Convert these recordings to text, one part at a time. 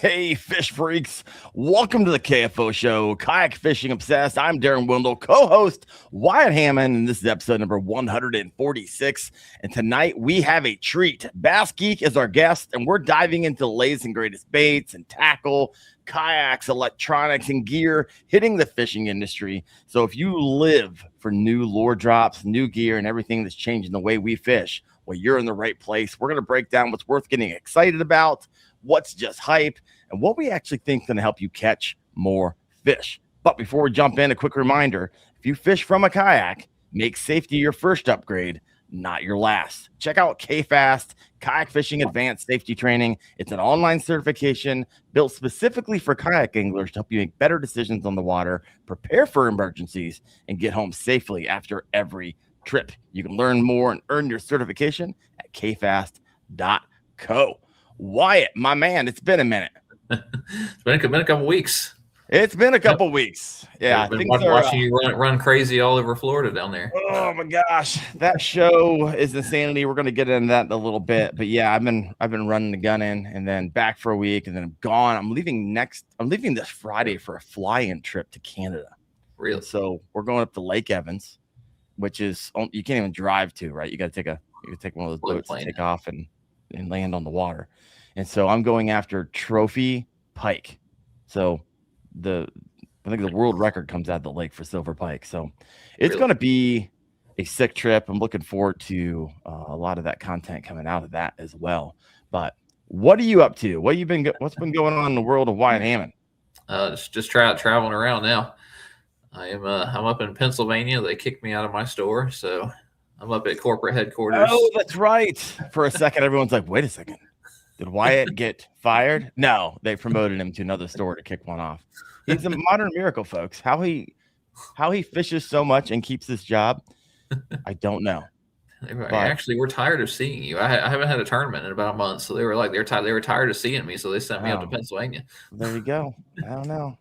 Hey, fish freaks. Welcome to the KFO show, Kayak Fishing Obsessed. I'm Daren Wendell, co-host Wyatt Hammond, and this is episode number 146. And tonight we have a treat. BassGeek is our guest, and we're diving into the latest and greatest baits and tackle, kayaks, electronics, and gear hitting the fishing industry. So if you live for new lure drops, new gear, and everything that's changing the way we fish, well, you're in the right place. We're going to break down what's worth getting excited about, what's just hype, and what we actually think is going to help you catch more fish. But before we jump in, a quick reminder, if you fish from a kayak, make safety your first upgrade, not your last. Check out KFAST, Kayak Fishing Advanced Safety Training. It's an online certification built specifically for kayak anglers to help you make better decisions on the water, prepare for emergencies, and get home safely after every trip. You can learn more and earn your certification at kfast.co. Wyatt, my man, it's been a minute. It's been a couple weeks. It's been a couple weeks. Yeah, I've been watching you run crazy all over Florida down there. Oh my gosh, that show is insanity. We're going to get into that in a little bit, but yeah, I've been running the gun in, and then back for a week, and then I'm gone. I'm leaving this Friday for a fly-in trip to Canada. Really? So we're going up to Lake Evans, which is you can't even drive to, right? You got to take one of those boats to take off and land on the water. And so I'm going after trophy pike. So I think the world record comes out of the lake for silver pike. So it's going to be a sick trip. I'm looking forward to a lot of that content coming out of that as well. But what are you up to? What's been going on in the world of Wyatt Hammond? Just traveling around now. I'm up in Pennsylvania. They kicked me out of my store, so I'm up at corporate headquarters. Oh, that's right. For a second, everyone's like, wait a second. Did Wyatt get fired? No, they promoted him to another store to kick one off. He's a modern miracle, folks. How he fishes so much and keeps this job, I don't know. Actually, we're tired of seeing you. I haven't had a tournament in about a month, so they were tired of seeing me, so they sent me up to Pennsylvania. There you go. I don't know.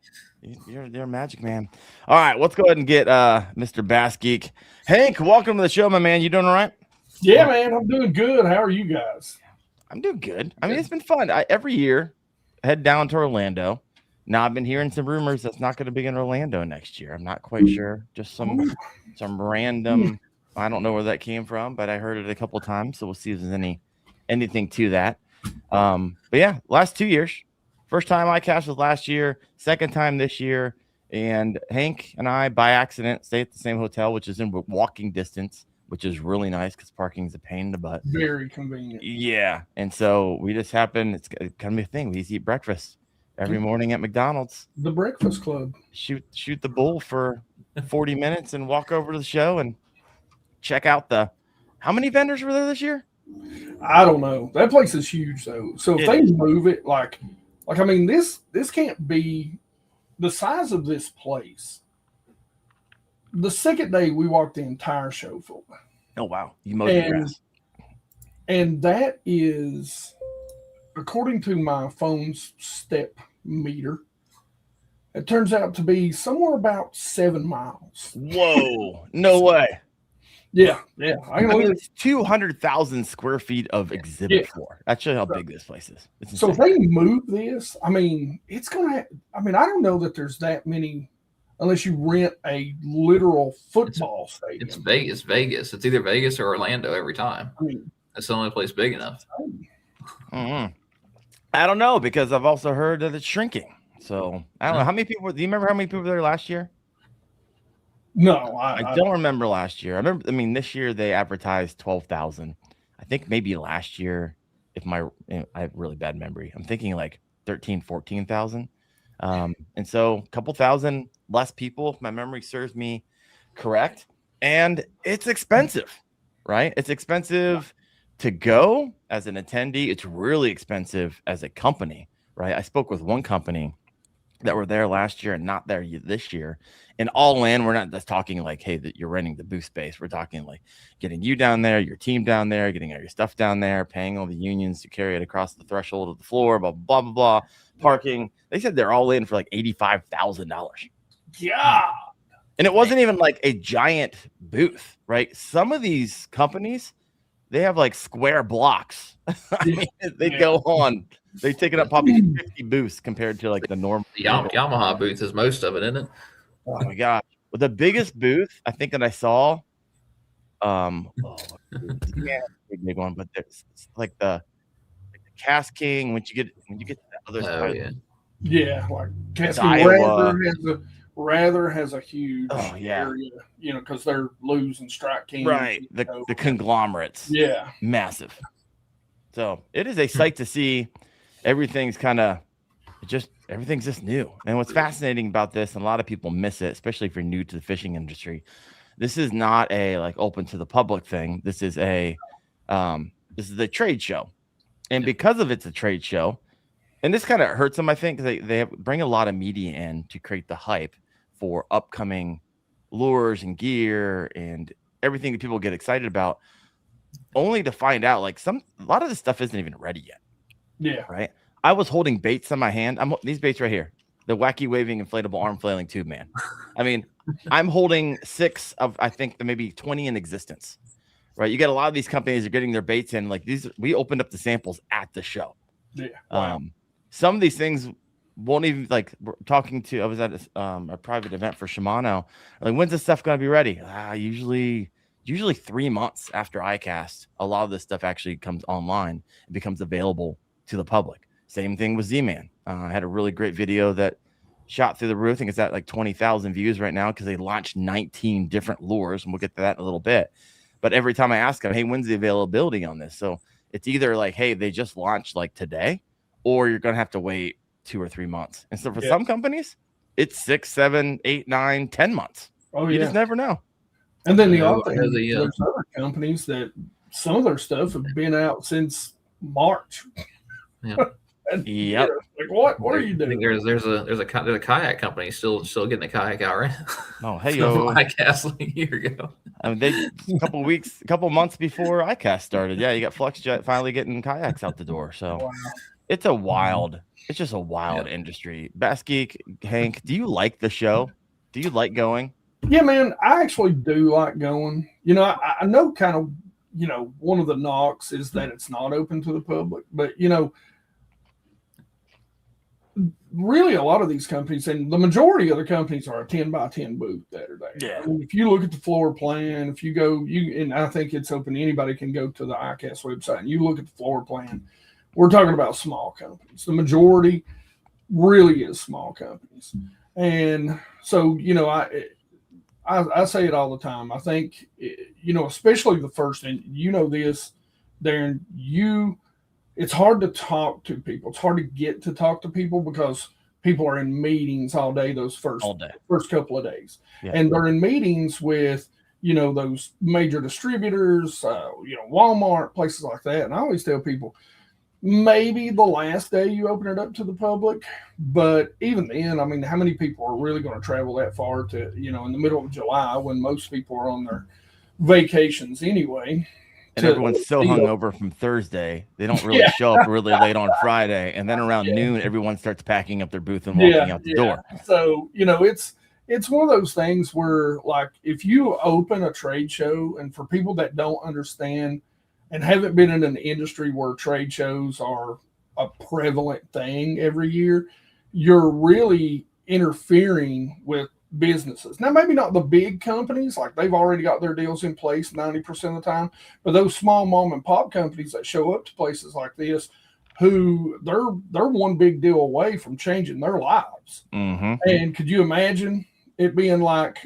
You're a magic man. All right, let's go ahead and get Mr. BassGeek. Hank, welcome to the show, my man. You doing all right? Yeah, man, I'm doing good. How are you guys? I'm doing good. I mean, it's been fun. Every year, I head down to Orlando. Now, I've been hearing some rumors that's not going to be in Orlando next year. I'm not quite sure. Just some random. I don't know where that came from, but I heard it a couple of times. So we'll see if there's anything to that. But yeah, last 2 years. First time ICAST was last year. Second time this year. And Hank and I, by accident, stay at the same hotel, which is in walking distance, which is really nice because parking is a pain in the butt. Very convenient. Yeah. And so we just happen, it's kind of a thing. We eat breakfast every morning at McDonald's. The Breakfast Club. Shoot the bull for 40 minutes and walk over to the show and check out how many vendors were there this year? I don't know. That place is huge, though. So if they move it, like I mean, this can't be the size of this place. The second day, we walked the entire show full. Oh, wow. You mowed the grass. And that is, according to my phone's step meter, it turns out to be somewhere about 7 miles. Whoa. No way. Yeah. I mean, it's 200,000 square feet of exhibit floor. That's just how big this place is. So if they move this, I mean, it's going to, I don't know that there's that many, unless you rent a literal football stadium. It's Vegas. It's either Vegas or Orlando every time. I mean, that's the only place big enough. Mm-hmm. I don't know, because I've also heard that it's shrinking. So I don't know. How many people, do you remember how many people were there last year? No, I don't remember last year. This year they advertised 12,000. I think maybe last year, I have really bad memory. I'm thinking like 13, 14,000. And so a couple thousand less people, if my memory serves me correct. And it's expensive, right? It's expensive to go as an attendee. It's really expensive as a company, right? I spoke with one company that were there last year and not there this year. And all in, we're not just talking like, hey, that you're renting the booth space. We're talking like getting you down there, your team down there, getting all your stuff down there, paying all the unions to carry it across the threshold of the floor, blah, blah, blah, blah, parking. They said they're all in for like $85,000. Yeah. And it wasn't even like a giant booth, right? Some of these companies, they have like square blocks. They go on They've taken up probably 50 booths compared to like the normal. The Yamaha booth is most of it, isn't it? Oh my gosh. Well, the biggest booth I think that I saw, yeah, big one, but there's like the Cast King when you get to the other side. Yeah, like Casking Rather has a huge area, because they're losing Strike King. Right. The conglomerates. Yeah. Massive. So it is a sight to see. Everything's just new. And what's fascinating about this, and a lot of people miss it, especially if you're new to the fishing industry, this is not a like open to the public thing. This is a trade show. And because of it's a trade show, and this kind of hurts them, I think, because they bring a lot of media in to create the hype for upcoming lures and gear and everything that people get excited about, only to find out like a lot of this stuff isn't even ready yet. Yeah. Right. I was holding baits in my hand. These baits right here, the wacky waving inflatable arm flailing tube man. I mean, I'm holding 6 of, I think, maybe 20 in existence. Right. You got a lot of these companies are getting their baits in like these. We opened up the samples at the show. Yeah. Wow. Some of these things won't even I was at a private event for Shimano. Like, when's this stuff going to be ready? Usually 3 months after ICAST, a lot of this stuff actually comes online and becomes available to the public. Same thing with Z-Man. I had a really great video that shot through the roof. I think it's at like 20,000 views right now because they launched 19 different lures, and we'll get to that in a little bit. But every time I ask them, hey, when's the availability on this? So it's either like, hey, they just launched like today, or you're going to have to wait 2 or 3 months. And so for some companies, it's 6, 7, 8, 9, 10 months. Oh, you just never know. And then there's other companies that some of their stuff have been out since March. Yeah. Yep. Like what are you doing? There's a kayak company still getting a kayak out, right? Oh, hey yo! ICAST like a year ago. I mean, a couple months before ICAST started. Yeah, you got FluxJet finally getting kayaks out the door. So it's just a wild industry. BassGeek, Hank, do you like the show? Do you like going? Yeah, man, I actually do like going. I know kind of, one of the knocks is that it's not open to the public, but really a lot of these companies, and the majority of the companies, are a 10 by 10 booth that are there. Yeah. I mean, if you look at the floor plan, if you go, and I think it's open, anybody can go to the ICAST website and you look at the floor plan. We're talking about small companies. The majority really is small companies. And so, I say it all the time. I think, especially the first, and this, Darren, it's hard to talk to people. It's hard to get to talk to people because people are in meetings all day, those first couple of days. Yeah. And they're in meetings with, those major distributors, Walmart, places like that. And I always tell people, maybe the last day you open it up to the public, but even then, I mean, how many people are really going to travel that far to, in the middle of July when most people are on their vacations anyway? And everyone's so hungover from Thursday, they don't really show up really late on Friday. And then around noon, everyone starts packing up their booth and walking out the door. So, it's one of those things where, like, if you open a trade show, and for people that don't understand and haven't been in an industry where trade shows are a prevalent thing every year, you're really interfering with businesses. Now, maybe not the big companies, like they've already got their deals in place 90% of the time, but those small mom and pop companies that show up to places like this, who they're one big deal away from changing their lives. Mm-hmm. And could you imagine it being like,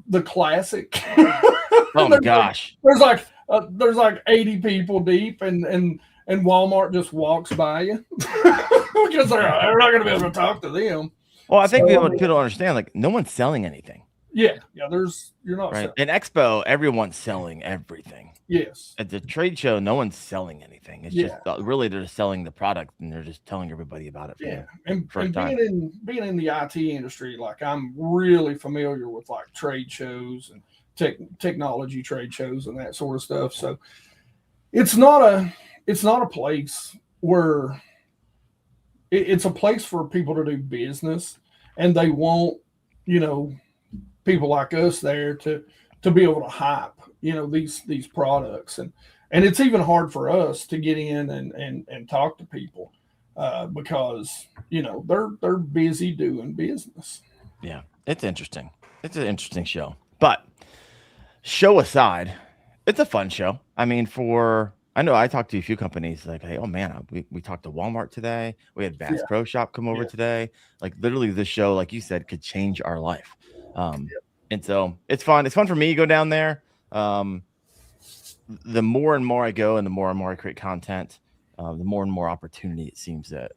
the classic? Oh my gosh! There's like 80 people deep, and Walmart just walks by you because they're not going to be able to talk to them. Well, I think people don't understand, like, no one's selling anything. Yeah. You're not right. At Expo, everyone's selling everything. Yes. At the trade show, no one's selling anything. It's just really they're selling the product and they're just telling everybody about it. Yeah. And being in the IT industry, like, I'm really familiar with like trade shows and technology trade shows and that sort of stuff. So it's not a place where it's a place for people to do business, and they want, people like us there to be able to hype these products, and it's even hard for us to get in and talk to people because they're busy doing business. Yeah, it's interesting. It's an interesting show, but show aside, it's a fun show. I mean, I know I talked to a few companies like, hey, oh man, we talked to Walmart today. We had Bass Pro Shop come over today. Like literally this show, like you said, could change our life. And so it's fun. It's fun for me to go down there. The more and more I go and the more and more I create content, the more and more opportunity it seems that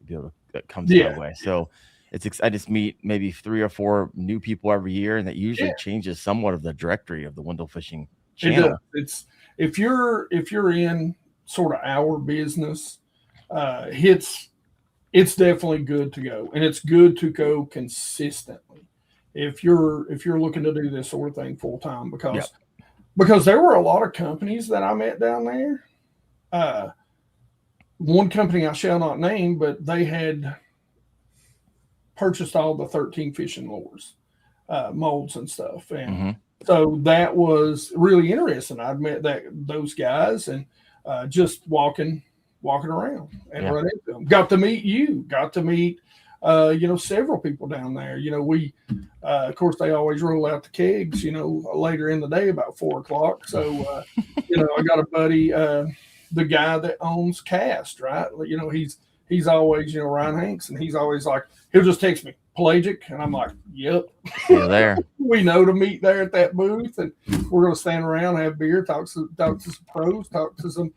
comes my way. So I just meet maybe 3 or 4 new people every year, and that usually changes somewhat of the directory of the Wendell Fishing channel. It's if you're in sort of our business, it's definitely good to go, and it's good to go consistently if you're looking to do this sort of thing full time, because there were a lot of companies that I met down there. One company I shall not name, but they had purchased all the 13 fishing lures, molds and stuff, and so that was really interesting. I'd met those guys, and just walking around and run into them. Got to meet you. Got to meet several people down there. We of course they always roll out the kegs later in the day about 4:00. So I got a buddy, the guy that owns ICAST, right? He's always Ryan Hanks, and he's always like, he'll just text me, pelagic, and I'm like, yep. You're there. We know to meet there at that booth, and we're going to stand around, have beer, talk to some pros, talk to some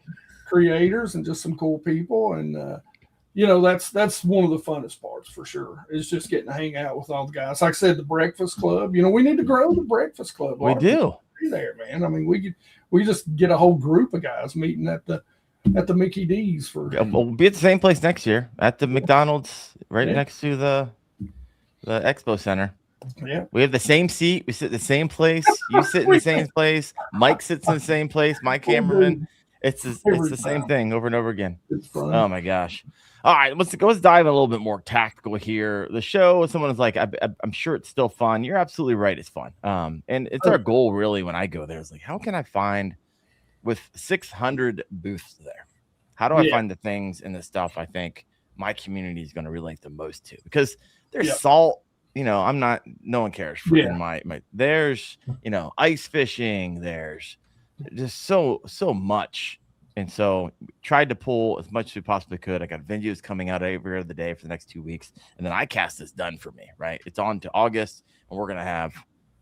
creators, and just some cool people. And that's one of the funnest parts for sure, is just getting to hang out with all the guys. Like I said, the Breakfast Club, we need to grow the Breakfast Club. We do. Be there, man. I mean, we just get a whole group of guys meeting at the Mickey D's for. Yeah, we'll be at the same place next year at the McDonald's right next to the Expo Center. Yeah, we have the same seat. We sit in the same place. You sit in the same place. Mike sits in the same place. My cameraman. It's the same thing over and over again. It's fun. Oh my gosh! All right, let's dive a little bit more tactical here. The show, someone is like, I'm sure it's still fun. You're absolutely right. It's fun. And it's our goal really when I go there is like, how can I find, with 600 booths there, how do I find the things and the stuff I think my community is going to relate the most to? Because there's salt, no one cares for my there's, ice fishing, there's just so much. And so tried to pull as much as we possibly could. I got venues coming out every other day for the next 2 weeks. And then ICAST is done for me, right? It's on to August, and we're going to have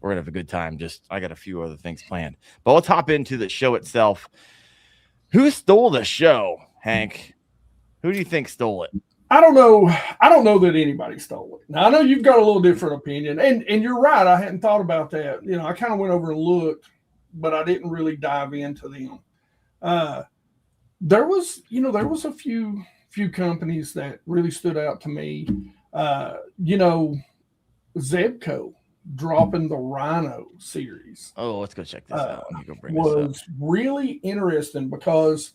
a good time. I got a few other things planned, but let's hop into the show itself. Who stole the show, Hank? Who do you think stole it? I don't know that anybody stole it. Now I know you've got a little different opinion, and you're right. I hadn't thought about that. I kind of went over and looked, but I didn't really dive into them. There was a few companies that really stood out to me. Zebco dropping the Rhino series. Oh, let's go check this out. Let me go bring was this up. Really interesting because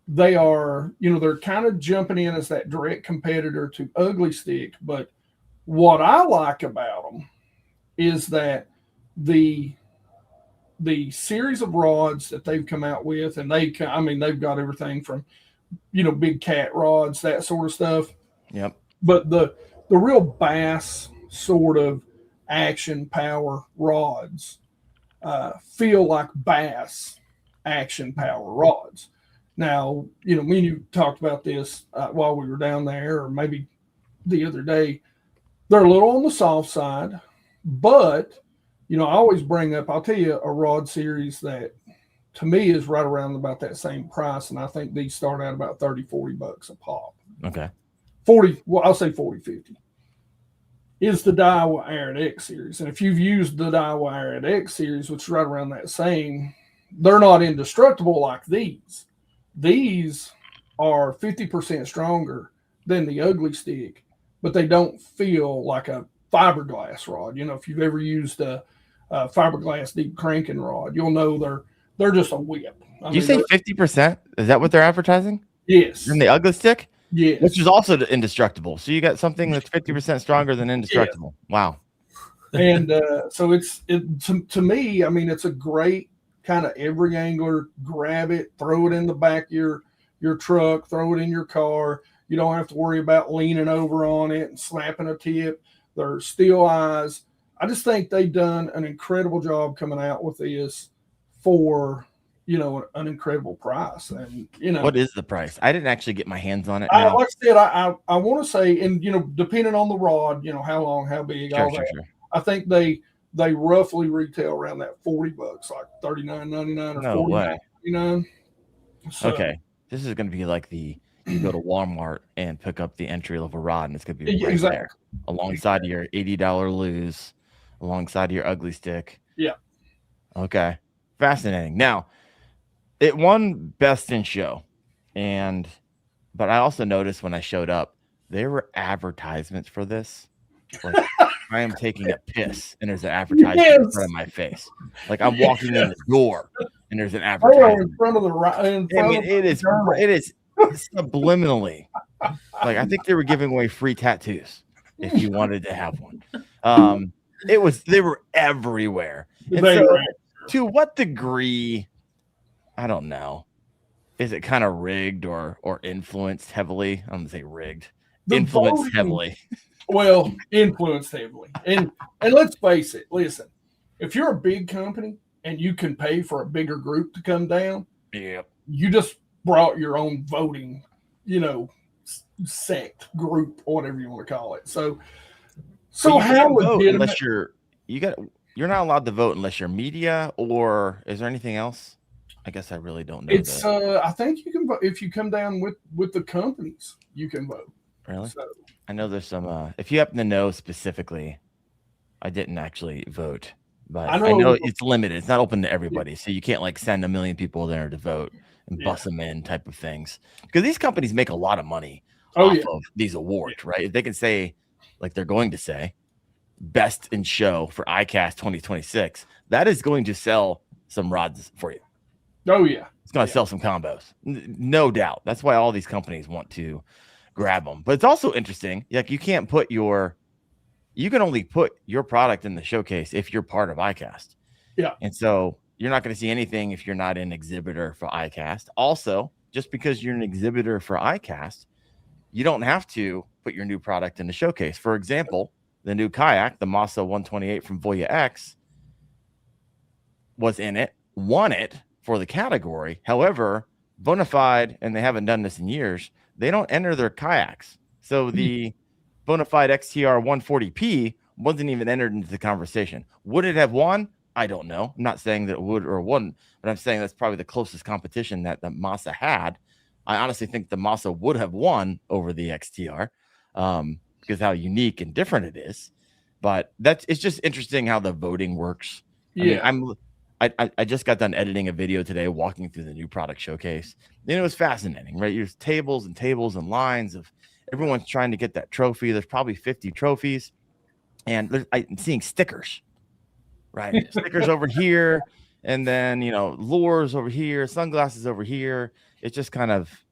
they are, they're kind of jumping in as that direct competitor to Ugly Stick. But what I like about them is that the series of rods that they've come out with, and they've got everything from, big cat rods, that sort of stuff. Yep. But the real bass sort of action power rods feel like bass action power rods. Now, me and you talked about this while we were down there, or maybe the other day. They're a little on the soft side, but I always bring up, I'll tell you a rod series that to me is right around about that same price. And I think these start out about $30-$40 a pop. Okay. 40, well, I'll say 40-50 is the Daiwa Arid X series. And if you've used the Daiwa Arid X series, which is right around that same, they're not indestructible like these. These are 50% stronger than the Ugly Stick, but they don't feel like a fiberglass rod. If you've ever used a fiberglass deep cranking rod, you'll know they're just a whip. You say 50%? Is that what they're advertising? Yes. In the Ugly Stick? Yes. Which is also indestructible. So you got something that's 50% stronger than indestructible. Yeah. Wow. And so to me, it's a great kind of every angler grab it, throw it in the back of your truck, throw it in your car. You don't have to worry about leaning over on it and slapping a tip. They're still eyes. I just think they've done an incredible job coming out with this for, an incredible price. And, what is the price? I didn't actually get my hands on it. Like I said, I want to say, and, depending on the rod, how long, how big, all that. Sure. I think they roughly retail around that $40, like $39.99 or $49.99. So, okay. This is going to be like you go to Walmart and pick up the entry level rod, and it's going to be right there alongside of your $80 lose, alongside of your ugly stick. Yeah. Okay. Fascinating. Now, it won Best in Show, but I also noticed when I showed up, there were advertisements for this. Like, I am taking a piss, and there's an advertisement in front of my face. Like, I'm walking in the door, and there's an advertisement in front of it is subliminally. Like, I think they were giving away free tattoos if you wanted to have one. They were everywhere. And so, to what degree, I don't know, is it kind of rigged or influenced heavily? I'm gonna say rigged, influenced heavily. Well, influenced heavily. And let's face it, listen, if you're a big company and you can pay for a bigger group to come down, you just brought your own voting, sect, group, whatever you want to call it. So how legitimate? Unless you're not allowed to vote unless you're media, or is there anything else? I guess I really don't know. It's I think you can vote if you come down with the companies, you can vote. Really? So, I know there's some. If you happen to know specifically, I didn't actually vote, but I know it's limited. It's not open to everybody, so you can't like send 1 million people there to vote and bust them in type of things. Because these companies make a lot of money off of these awards, right? If they can say, like they're going to say, Best in Show for ICAST 2026, that is going to sell some rods for you. Oh yeah, it's going to sell some combos, no doubt. That's why all these companies want to grab them. But it's also interesting, like you can only put your product in the showcase if you're part of ICAST. Yeah. And so you're not going to see anything if you're not an exhibitor for ICAST. Also, just because you're an exhibitor for ICAST, you don't have to put your new product in the showcase. For example, the new kayak, the Masa 128 from Voya X, was in it, won it for the category. However, Bonafide, and they haven't done this in years, they don't enter their kayaks. So the Bonafide XTR 140P wasn't even entered into the conversation. Would it have won? I don't know. I'm not saying that it would or wouldn't, but I'm saying that's probably the closest competition that the Masa had. I honestly think the Masa would have won over the XTR because how unique and different it is. But it's just interesting how the voting works. I just got done editing a video today, walking through the new product showcase, and it was fascinating, right? There's tables and lines of everyone's trying to get that trophy. There's probably 50 trophies, and I'm seeing stickers, right? Stickers over here, and then lures over here, sunglasses over here. It's just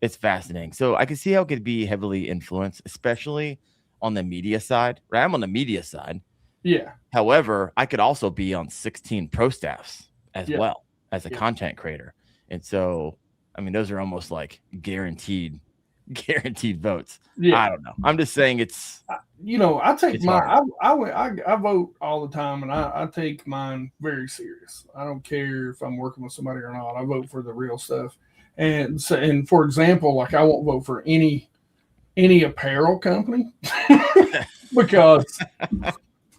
it's fascinating. So I can see how it could be heavily influenced, especially on the media side, right? I'm on the media side. Yeah. However, I could also be on 16 pro staffs as well as a content creator. And so, I mean, those are almost like guaranteed votes. Yeah. I don't know. I'm just saying it's, I take I vote all the time, and I take mine very serious. I don't care if I'm working with somebody or not. I vote for the real stuff. And so, and for example, like I won't vote for any apparel company because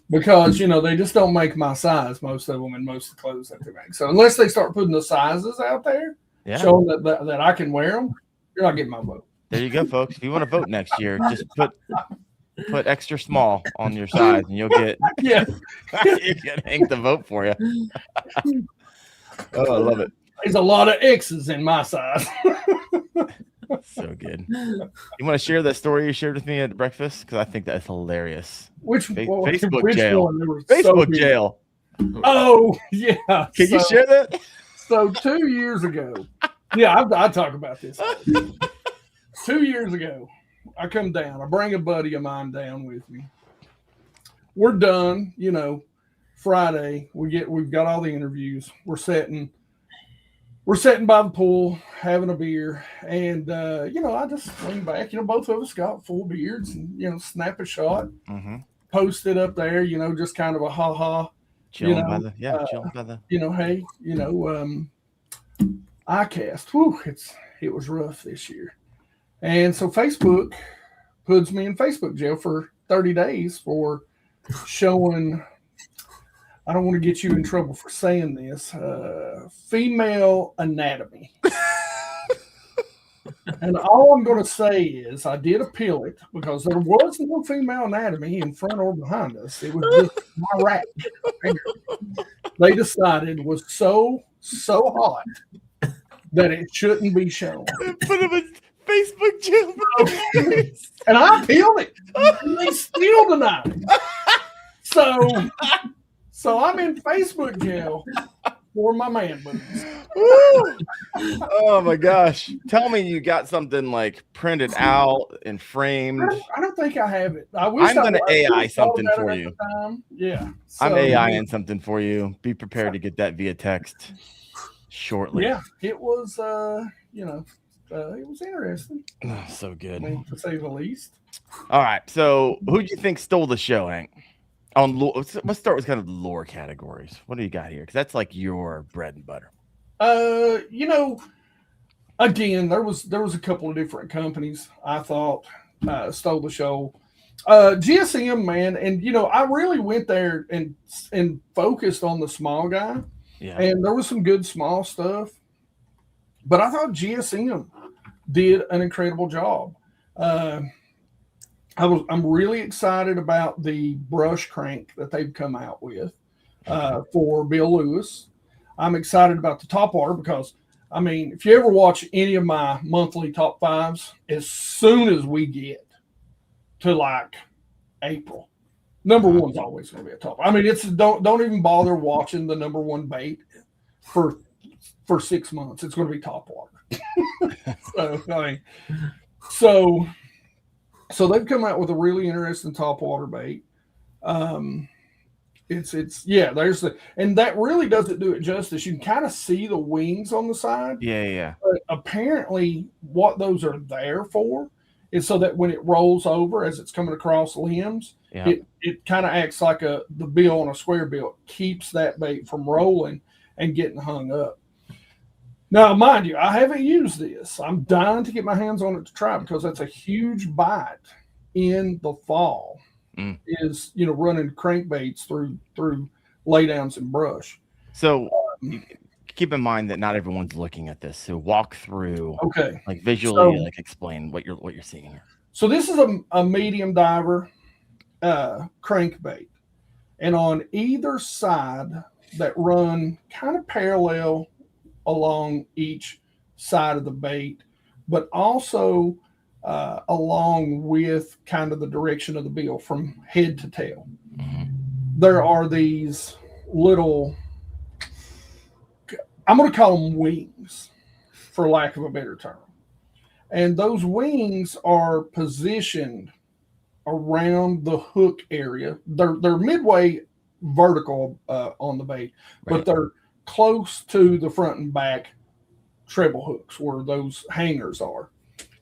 they just don't make my size, most of them, and most of the clothes that they make. So unless they start putting the sizes out there, showing that I can wear them, you're not getting my vote. There you go, folks. If you want to vote next year, just put extra small on your size, and you'll get you get Hank to vote for you. Oh, I love it. There's a lot of X's in my size. So good. You want to share that story you shared with me at breakfast? Because I think that's hilarious. Facebook jail? Facebook jail. Oh, yeah. Can you share that? So 2 years ago, I talk about this. 2 years ago, I come down. I bring a buddy of mine down with me. We're done. Friday. We've got all the interviews. We're setting we're sitting by the pool having a beer, and I just lean back. Both of us got full beards, and snap a shot, post it up there. Just kind of a ha ha. Chilling by the chilling by the. Hey, ICAST. Whew, it was rough this year, and so Facebook puts me in Facebook jail for 30 days for showing. I don't want to get you in trouble for saying this. Female anatomy. And all I'm going to say is I did appeal it because there was no female anatomy in front or behind us. It was just my rack. They decided was so hot that it shouldn't be shown. Put him in Facebook jail. And I appealed it. And they still denied it. So I'm in Facebook jail for my man boobs. Oh my gosh. Tell me you got something like printed out and framed. I don't think I have it. I wish I'm going to AI something for you. Yeah. I'm AIing something for you. Be prepared to get that via text shortly. Yeah, it was it was interesting. Oh, so good. To say the least. All right. So who do you think stole the show, Hank? Let's start with kind of the lore categories. What do you got here? Because that's like your bread and butter. Again, there was a couple of different companies I thought stole the show. GSM, man, and I really went there and focused on the small guy. Yeah. And there was some good small stuff, but I thought GSM did an incredible job. I'm really excited about the brush crank that they've come out with for Bill Lewis. I'm excited about the top water because, if you ever watch any of my monthly top fives, as soon as we get to like April, number one's always going to be a top. It's don't even bother watching the number one bait for 6 months. It's going to be top water. So they've come out with a really interesting top water bait. And that really doesn't do it justice. You can kind of see the wings on the side. Yeah. But apparently what those are there for is so that when it rolls over as it's coming across limbs, it kind of acts like the bill on a square bill. It keeps that bait from rolling and getting hung up. Now, mind you, I haven't used this. I'm dying to get my hands on it to try because that's a huge bite in the fall. Is running crankbaits through laydowns and brush. So keep in mind that not everyone's looking at this. So walk through, like visually, explain what you're seeing here. So this is a medium diver crankbait, and on either side that run kind of parallel along each side of the bait, but also along with kind of the direction of the bill from head to tail. There are these little, I'm going to call them wings, for lack of a better term. And those wings are positioned around the hook area. They're midway vertical on the bait, but they're close to the front and back treble hooks where those hangers are.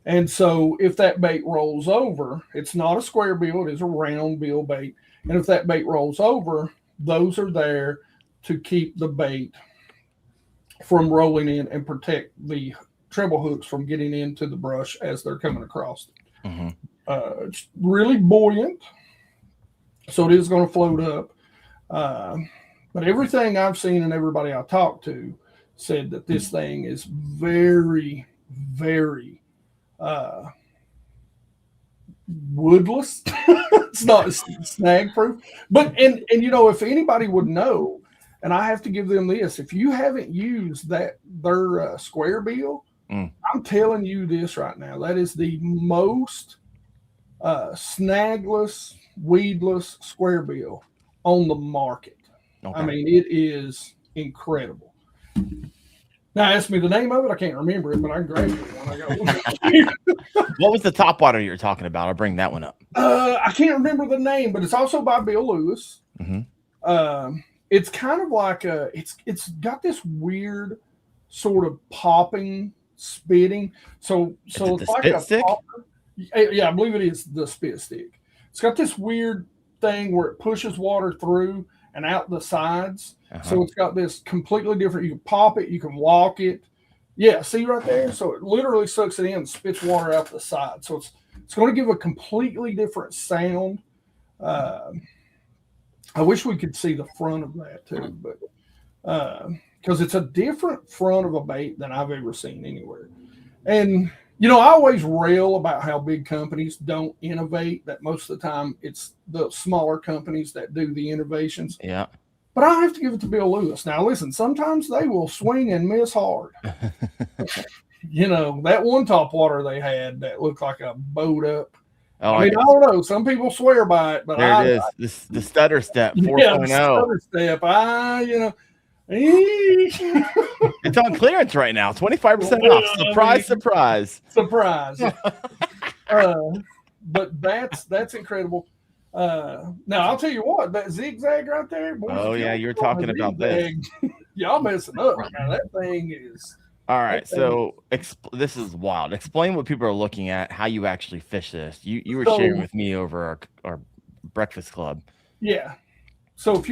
And so if that bait rolls over, it's not a square bill, it is a round bill bait. And if that bait rolls over, those are there to keep the bait from rolling in and protect the treble hooks from getting into the brush as they're coming across it. It's really buoyant, so it is going to float up. But everything I've seen and everybody I talked to said that this thing is very, very woodless. It's not snag proof, but and if anybody would know, and I have to give them this, if you haven't used their square bill, I'm telling you this right now, that is the most snagless, weedless square bill on the market. It is incredible. Now, ask me the name of it. I can't remember it, but I can grab it when I go. What was the top water you were talking about? I'll bring that one up. I can't remember the name, but it's also by Bill Lewis. It's kind of like it's got this weird sort of popping, spitting. So it's like a stick? popper. Yeah, I believe it is the spit stick. It's got this weird thing where it pushes water through and out the sides. So it's got this completely different. You can pop it, you can walk it. Yeah, see right there? So it literally sucks it in and spits water out the side. So it's going to give a completely different sound. I wish we could see the front of that too, but because it's a different front of a bait than I've ever seen anywhere. And I always rail about how big companies don't innovate, that most of the time it's the smaller companies that do the innovations. Yeah. But I have to give it to Bill Lewis. Now, listen, sometimes they will swing and miss hard. That one top water they had that looked like a boat up. Oh, I don't know. Some people swear by it, but there it is. The stutter step 4.0. Yeah, the stutter step. It's on clearance right now. 25% off. Surprise. But that's incredible. Now I'll tell you what, that zigzag right there. Boys, oh yeah, you're talking about this. Y'all messing up. Now that thing is. All right, so this is wild. Explain what people are looking at, how you actually fish this. You were sharing with me over our breakfast club. Yeah. So if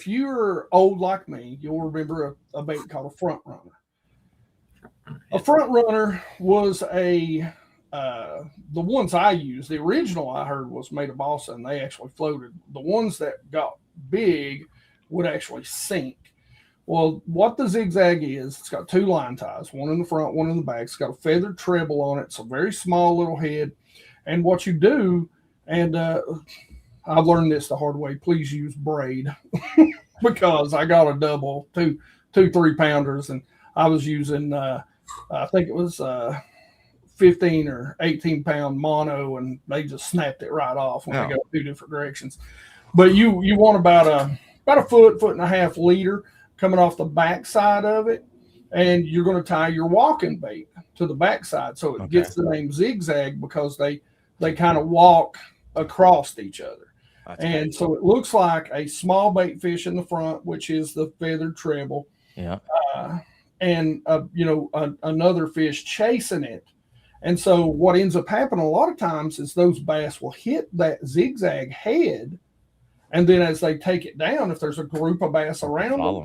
you're old like me, you'll remember a bait called a front runner. A front runner was the ones I used. The original I heard was made of balsa, and they actually floated. The ones that got big would actually sink. Well, what the zigzag is, it's got two line ties, one in the front, one in the back. It's got a feathered treble on it. It's a very small little head. And what you do, and I've learned this the hard way, please use braid because I got a double, two 3-pounders, and I was using, I think it was 15 or 18 pound mono, and they just snapped it right off when they go two different directions. But you want about a foot and a half leader coming off the back side of it, and you're going to tie your walking bait to the back side. So it gets the name zigzag because they kind of walk across each other. That's and great. So it looks like a small bait fish in the front, which is the feathered treble. Yeah. And another fish chasing it. And so what ends up happening a lot of times is those bass will hit that zigzag head, and then as they take it down, if there's a group of bass around them,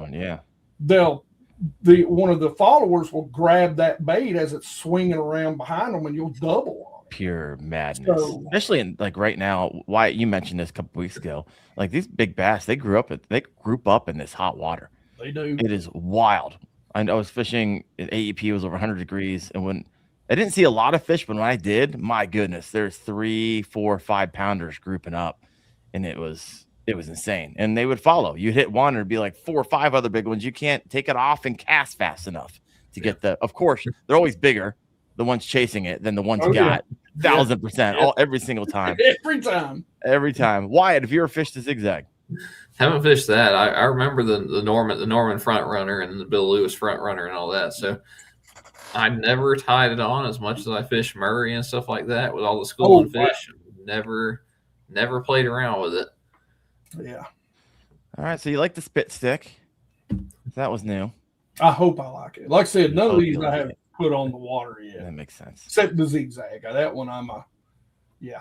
one of the followers will grab that bait as it's swinging around behind them, and you'll double on it. Pure madness. Especially in right now, Wyatt, you mentioned this a couple weeks ago. Like these big bass, they group up in this hot water. They do. It is wild. I was fishing at AEP, it was over 100 degrees, and when I didn't see a lot of fish, but when I did, my goodness, there's 3, 4, 5-pounders grouping up, and it was insane. And they would follow. You'd hit one, and it'd be like 4 or 5 other big ones. You can't take it off and cast fast enough to get of course, they're always bigger, the ones chasing it, than the ones got. 1,000%, every single time. Every time. Wyatt, have you ever fished a zigzag? Haven't fished that. I remember the Norman front runner and the Bill Lewis front runner and all that. So I never tied it on as much as I fished Murray and stuff like that with all the schooling fish. Never played around with it. Yeah. All right. So you like the spit stick? That was new. I hope I like it. Like I said, none of these I haven't put on the water yet. That makes sense. Except the zigzag. That one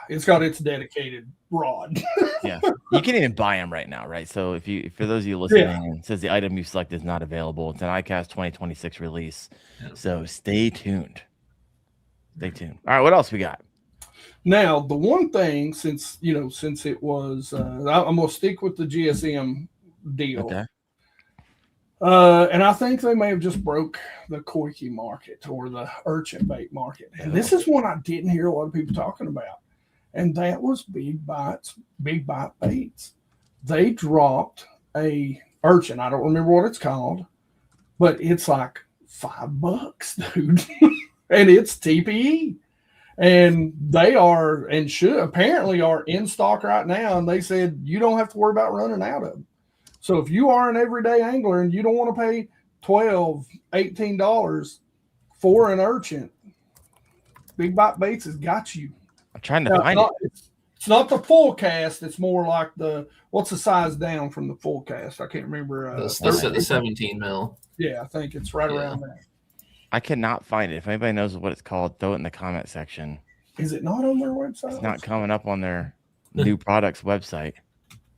it's got its dedicated rod. Yeah. You can even buy them right now, right? So for those of you listening, it says the item you select is not available. It's an ICAST 2026 release. Yeah. So stay tuned. All right. What else we got? Now, the one thing, since it was, I'm going to stick with the GSM deal. Okay. And I think they may have just broke the koiki market or the urchin bait market. And this is one I didn't hear a lot of people talking about. And that was big bite baits. They dropped a urchin. I don't remember what it's called, but it's like $5, dude. And it's TPE. And they are and should apparently are in stock right now. And they said you don't have to worry about running out of them. So if you are an everyday angler and you don't want to pay $12, $18 for an urchin, Big Bite Baits has got you. I'm trying to find it. It's not the full cast. It's more like what's the size down from the full cast? I can't remember. The 17 mil. Yeah, I think it's right around there. I cannot find it. If anybody knows what it's called, throw it in the comment section. Is it not on their website? It's not coming up on their new products website.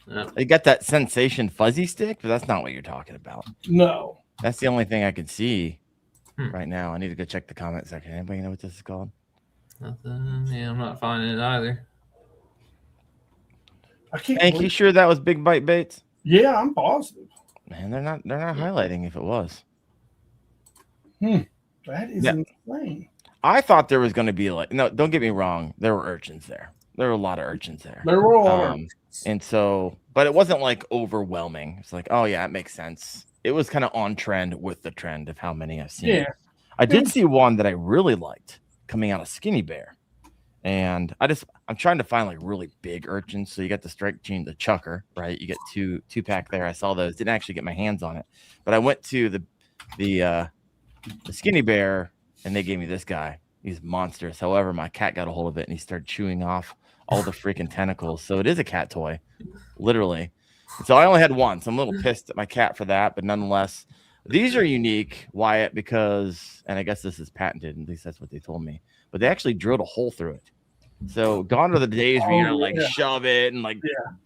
Yeah. They got that Sensation fuzzy stick, but that's not what you're talking about. No. That's the only thing I can see right now. I need to go check the comment section. Anybody know what this is called? Nothing. Yeah, I'm not finding it either. I can't. Hank, you sure that was Big Bite Baits? Yeah, I'm positive. Man, they're not highlighting if it was. That is insane. I thought there was going to be no, don't get me wrong. There were urchins there. There were a lot of urchins there. There were a lot of and so, but it wasn't like overwhelming. It's like, oh yeah, it makes sense. It was kind of on trend with the trend of how many I've seen. Yeah. I did see one that I really liked coming out of Skinny Bear. And I'm trying to find like really big urchins. So you got the strike gene, the chucker, right? You get two pack there. I saw those. Didn't actually get my hands on it, but I went to the Skinny Bear and they gave me this guy. He's monstrous. However, my cat got a hold of it and he started chewing off all the freaking tentacles. So it is a cat toy, literally. So I only had one. So I'm a little pissed at my cat for that, but nonetheless, these are unique, Wyatt, because, and I guess this is patented, at least that's what they told me, but they actually drilled a hole through it. So gone are the days where you're like shove it and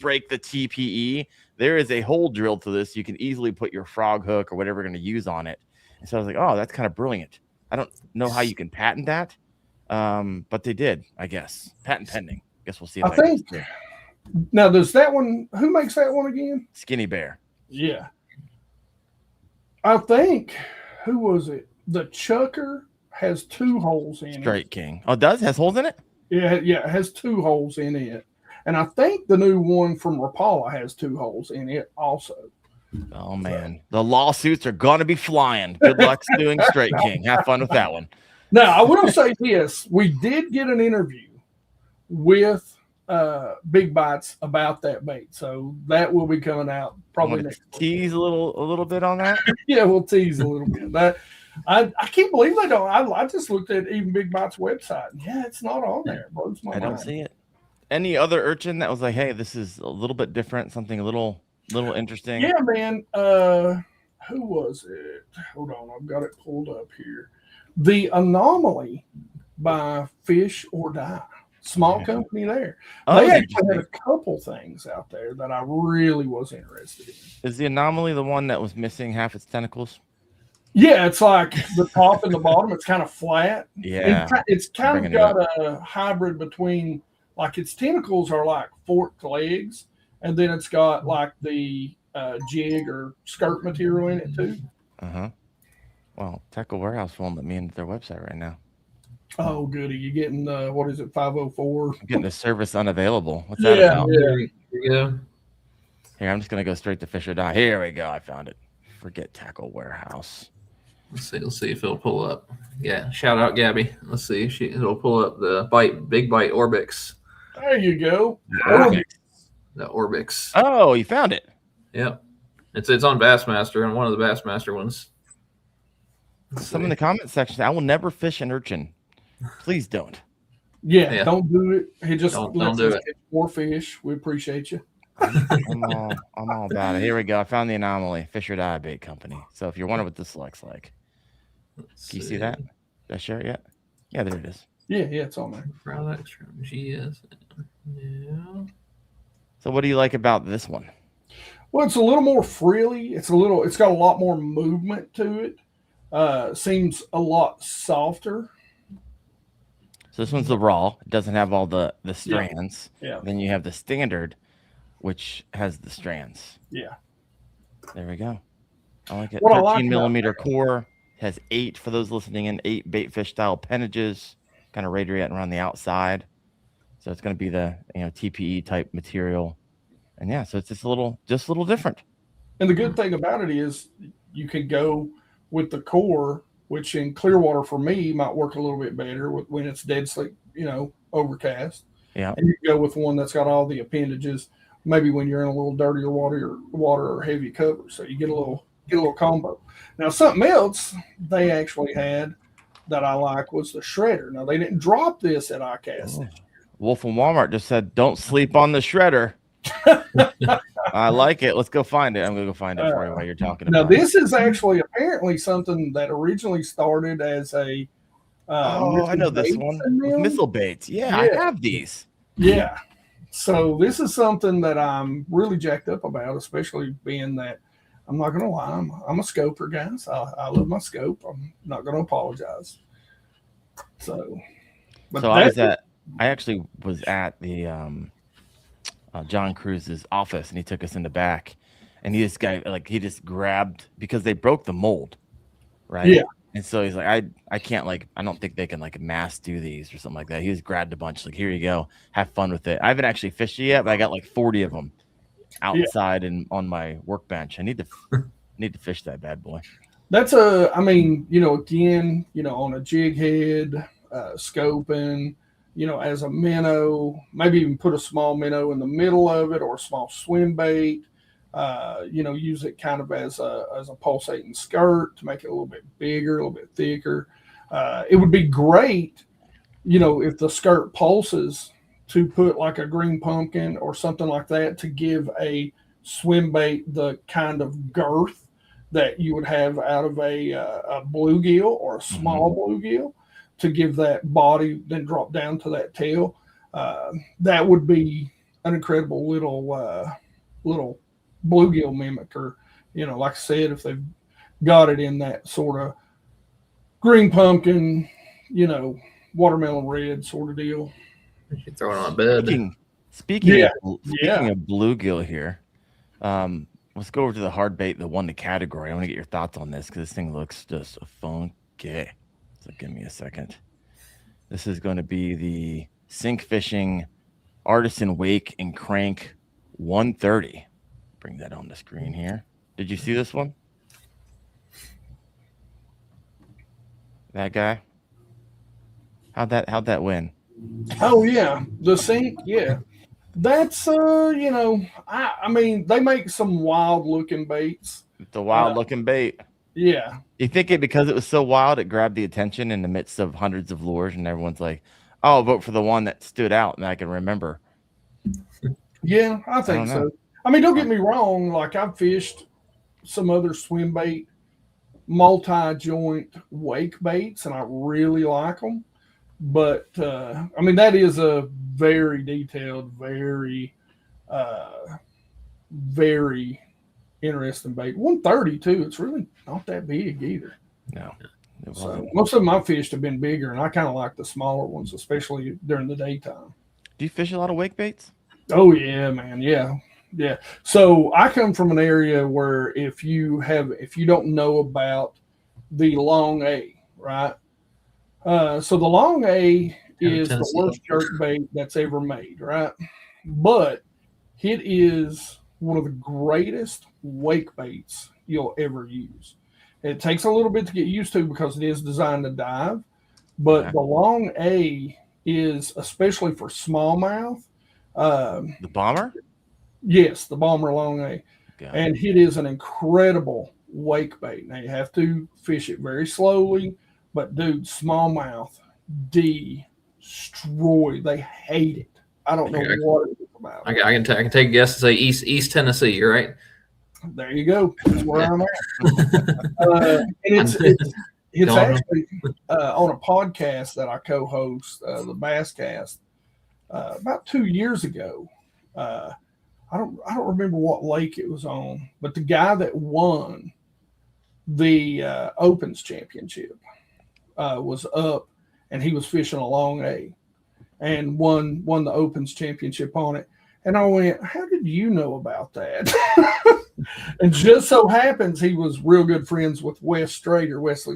break the TPE. There is a hole drilled through this. You can easily put your frog hook or whatever you're going to use on it. And so I was like, oh, that's kind of brilliant. I don't know how you can patent that, but they did, I guess. Patent pending. Guess we'll see. I think. Now, does that one? Who makes that one again? Skinny Bear. Yeah. I think. Who was it? The Chucker has 2 holes in it. Straight King. Oh, it does? Has holes in it? Yeah, it has 2 holes in it. And I think the new one from Rapala has 2 holes in it also. Oh, man. The lawsuits are going to be flying. Good luck doing Straight King. Have fun with that one. Now, I will say this. We did get an interview with Big Bites about that bait. So that will be coming out probably next week. Tease a little bit on that? Yeah, we'll tease a little bit. I can't believe they don't. I just looked at even Big Bites website. Yeah, it's not on there. It blows my mind. I don't see it. Any other urchin that was like, hey, this is a little bit different, something a little interesting? Yeah, man. Who was it? Hold on, I've got it pulled up here. The Anomaly by Fish or Die. Small company there. They actually had a couple things out there that I really was interested in. Is the Anomaly the one that was missing half its tentacles? Yeah, it's like the top and the bottom. It's kind of flat. Yeah. It's kind of got a hybrid between, like its tentacles are like forked legs, and then it's got like the jig or skirt material in it too. Uh-huh. Well, Tackle Warehouse won't let me into their website right now. Oh, goody. You're getting what is it, 504? I'm getting the service unavailable. What's that about? Yeah. There you go. Here, I'm just going to go straight to Fish or Die. Here we go. I found it. Forget Tackle Warehouse. Let's see if it'll pull up. Yeah, shout out Gabby. Let's see if it'll pull up the Big Bite Orbix. There you go. The Orbix. Oh, you found it. Yep. It's on Bassmaster and one of the Bassmaster ones. Some in the comment section. I will never fish an urchin. Please don't. Yeah, don't do it. He just don't lets do us it. get more fish. We appreciate you. I'm all about it. Here we go. I found the Anomaly. Fish or Die Bait Company. So if you're wondering what this looks like, can you see that? Did I share it yet? Yeah, there it is. Yeah, it's on there. Products from GS. Yeah. So what do you like about this one? Well, it's a little more frilly. It's got a lot more movement to it. Seems a lot softer. So this one's the raw. It doesn't have all the strands. Yeah. Then you have the standard, which has the strands. Yeah. There we go. I like it. What I 13 like millimeter core. Has 8 for those listening in. 8 bait fish style appendages, kind of radiating around the outside. So it's going to be the TPE type material, and yeah, so it's just a little different. And the good thing about it is you can go with the core, which in Clearwater for me might work a little bit better when it's dead sleep, overcast. Yeah. And you can go with one that's got all the appendages, maybe when you're in a little dirtier water or heavy cover. So you get a little combo. Now something else they actually had that I like was the shredder. Now they didn't drop this at ICAST. Wolf and Walmart just said, don't sleep on the shredder. I like it. Let's go find it. I'm gonna go find it for you while you're talking now, about it. this is actually apparently something that originally started as a I know this one with missile baits. Yeah, I have these. Yeah. So this is something that I'm really jacked up about, especially being that I'm not going to lie, I'm a scoper, guys. I love my scope. I'm not going to apologize. So, but I actually was at the John Cruz's office, and he took us in the back, and he just grabbed, because they broke the mold, right? Yeah. And so he's like, I can't, like, I don't think they can like mass do these or something like that. He just grabbed a bunch, like, here you go, have fun with it. I haven't actually fished it yet, but I got like 40 of them outside and on my workbench. I need to fish that bad boy. That's again, on a jig head, scoping, as a minnow, maybe even put a small minnow in the middle of it or a small swim bait. Use it kind of as a pulsating skirt to make it a little bit bigger, a little bit thicker. It would be great, if the skirt pulses, to put like a green pumpkin or something like that to give a swim bait the kind of girth that you would have out of a bluegill or a small bluegill, to give that body, then drop down to that tail. That would be an incredible little bluegill mimic, or like I said, if they've got it in that sort of green pumpkin, watermelon red sort of deal. You should throw it on a bed. Speaking of bluegill here, let's go over to the hard bait that won the category. I want to get your thoughts on this, because this thing looks just funky. So give me a second. This is going to be the Sink Fishing Artisan Wake and Crank 130. Bring that on the screen here. Did you see this one? That guy? How'd that win? Oh yeah, the Sink. Yeah, that's I mean, they make some wild looking baits. The wild looking bait. Yeah. You think because it was so wild, it grabbed the attention in the midst of hundreds of lures, and everyone's like, "Oh, I'll vote for the one that stood out and I can remember." Yeah, I think so. I mean, don't get me wrong. Like, I've fished some other swim bait, multi-joint wake baits, and I really like them. But I mean, that is a very detailed, very, very interesting bait. 130 too. It's really not that big either. No. So most of them I've fished have been bigger, and I kind of like the smaller ones, especially during the daytime. Do you fish a lot of wake baits? Oh yeah, man. Yeah. So I come from an area where if you don't know about the long A, right? So the long A is the worst jerk bait that's ever made, right? But it is one of the greatest wake baits you'll ever use. It takes a little bit to get used to because it is designed to dive, but the long A is, especially for smallmouth. The bomber? Yes, the bomber long A. And it is an incredible wake bait. Now you have to fish it very slowly, but dude, smallmouth destroy. They hate it. I don't know what it is about it. I can take a guess and say East Tennessee, right? There you go. That's where I'm at. And it's actually on a podcast that I co-host, the BassCast, about 2 years ago. I don't remember what lake it was on, but the guy that won the Opens Championship was up, and he was fishing a long A, and won the Opens Championship on it. And I went, "How did you know about that?" And just so happens he was real good friends with Wesley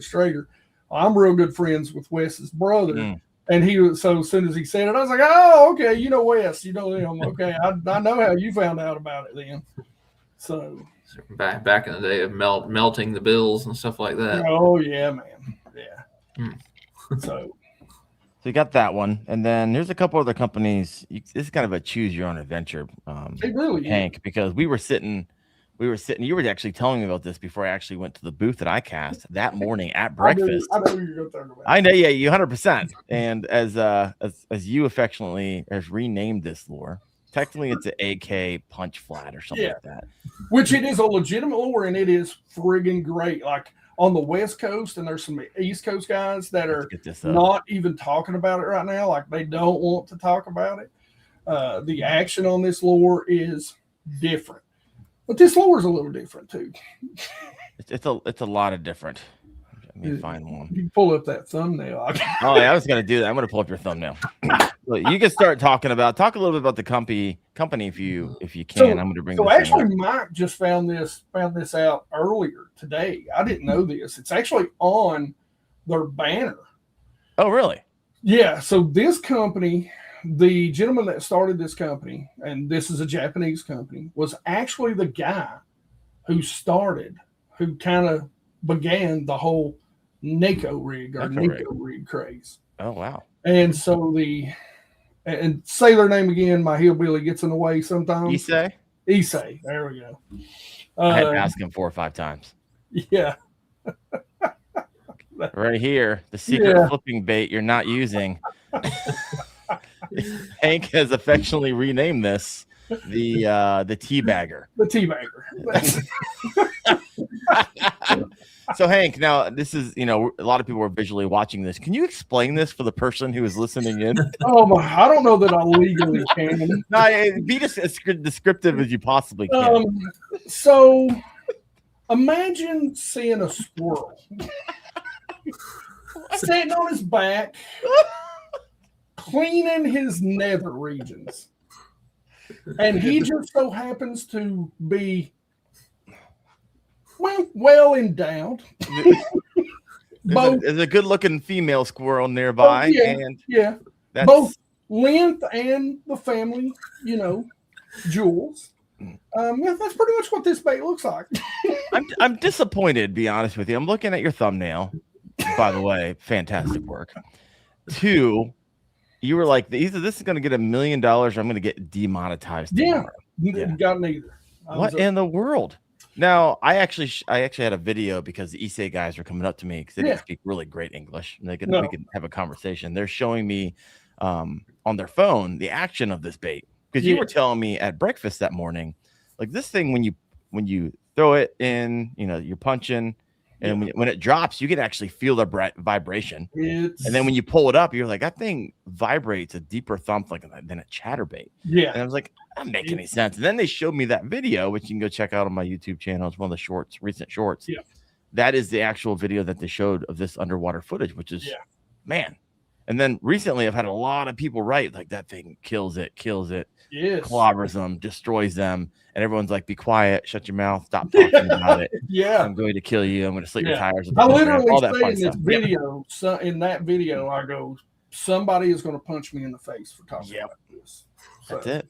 Strader. I'm real good friends with Wes's brother. And he was, so as soon as he said it, I was like, "Oh, okay, you know Wes, you know him. Okay, I know how you found out about it then." So back in the day of melting the bills and stuff like that. Oh yeah, man. Yeah. So you got that one, and then there's a couple other companies. This is kind of a choose your own adventure, it really Hank, because we were sitting. You were actually telling me about this before I actually went to the booth at ICAST that morning at breakfast. I know you're going to talk about. I know, you 100%. And as you affectionately has renamed this lure, Technically, it's an AK punch flat or something like that. Which it is a legitimate lure, and it is friggin' great. Like on the West Coast, and there's some East Coast guys that are not even talking about it right now. Like they don't want to talk about it. The action on this lure is different, but this lure is a little different too. It's a lot of different. Let me find one. You can pull up that thumbnail. Oh, yeah, I was going to do that. I'm going to pull up your thumbnail. You can start talk a little bit about the company if you can. I'm going to bring. So actually, Mike just found this out earlier today. I didn't know this. It's actually on their banner. Oh, really? Yeah. So this company, the gentleman that started this company, and this is a Japanese company, was actually the guy who kind of began the whole Nico rig craze. Oh, wow. And so and say their name again, my hillbilly gets in the way sometimes. Issei. There we go. I had to ask him 4 or 5 times. Yeah. Right here, the secret flipping bait you're not using. Hank has affectionately renamed this the teabagger. The teabagger. So Hank, now this is, a lot of people are visually watching this. Can you explain this for the person who is listening in? Oh, I don't know that I legally can. No, be just as descriptive as you possibly can. So imagine seeing a squirrel sitting on his back, cleaning his nether regions. And he just so happens to be well endowed. There's a good-looking female squirrel nearby, and that's both length and the family, jewels. That's pretty much what this bait looks like. I'm disappointed, to be honest with you. I'm looking at your thumbnail. By the way, fantastic work. 2, you were like, either this is going to get $1 million, or I'm going to get demonetized. Got neither. What in the world? Now, I actually had a video because the Issei guys were coming up to me because they didn't speak really great English. And we could have a conversation. They're showing me on their phone the action of this bait, because you were telling me at breakfast that morning, like this thing when you throw it in, you're punching, and when it drops, you can actually feel the vibration. And then when you pull it up, you're like, that thing vibrates a deeper thump than a chatterbait. Yeah. And I was like, that doesn't make any sense. And then they showed me that video, which you can go check out on my YouTube channel. It's one of the recent shorts. Yeah. That is the actual video that they showed of this underwater footage, which is, man. And then recently I've had a lot of people write like, that thing kills it, clobbers them, destroys them. And everyone's like, be quiet, shut your mouth, stop talking about it. I'm going to kill you. I'm going to slit your tires. I literally say in this video, in that video, I go, somebody is going to punch me in the face for talking about this. So. That's it.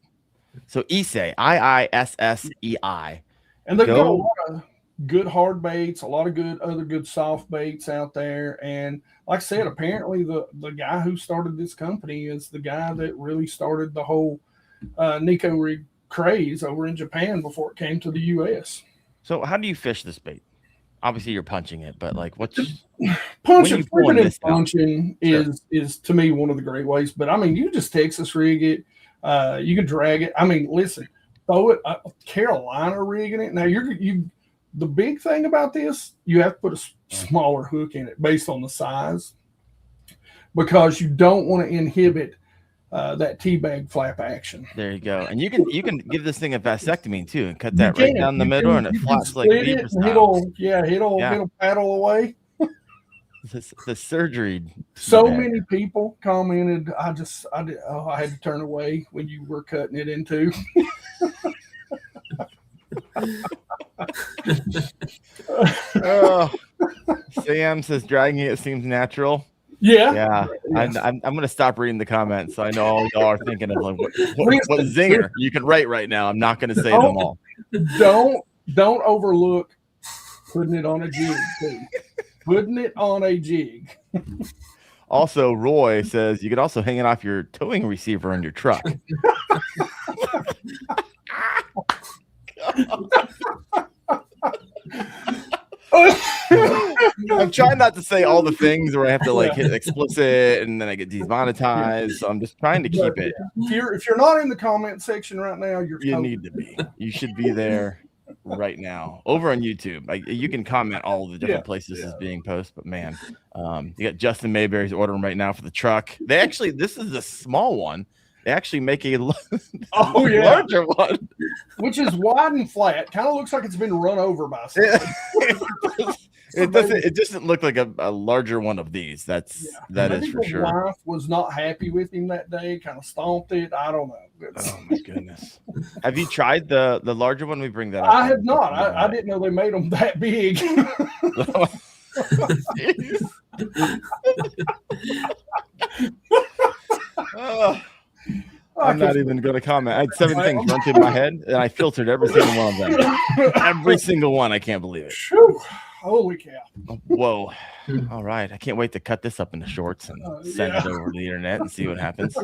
So Issei, IISSEI. And they've got a lot of good hard baits, a lot of other good soft baits out there. And like I said, apparently the guy who started this company is the guy that really started the whole Nico rig craze over in Japan before it came to the U.S. So how do you fish this bait? Obviously you're punching it, but like punching is to me one of the great ways. But I mean, you just Texas rig it, you can drag it. I mean, listen, throw it Carolina rig in it. Now the big thing about this, you have to put a smaller hook in it based on the size, because you don't want to inhibit that T-bag flap action. There you go. And you can give this thing a vasectomy too and cut that right down the middle, and it flaps like beaver style. It'll paddle away. The surgery. So many people commented. I had to turn away when you were cutting it into. Sam says dragging it seems natural. Yeah. I'm gonna stop reading the comments, so I know all y'all are thinking of like what zinger you can write right now. I'm not gonna say them all. Don't overlook putting it on a jig too. Putting it on a jig. Also, Roy says you could also hang it off your towing receiver in your truck. I'm trying not to say all the things where I have to like hit explicit and then I get demonetized. So I'm just trying to keep it. If you're not in the comment section right now, you need to be. You should be there right now over on YouTube. You can comment all the different places is being posted, but man, you got Justin Mayberry's ordering right now for the truck. They actually, this is a small one. They actually make a larger one, which is wide and flat. Kind of looks like it's been run over by something. It doesn't. It doesn't look like a larger one of these. That is for sure. My wife was not happy with him that day. Kind of stomped it. I don't know. Oh my goodness! Have you tried the larger one? We bring that up. I have not. I didn't know they made them that big. I'm not even going to comment. I had 7 things run through my head, and I filtered every single one of them. Every single one. I can't believe it. Whew. Holy cow. Whoa. All right. I can't wait to cut this up into shorts and send it over to the internet and see what happens.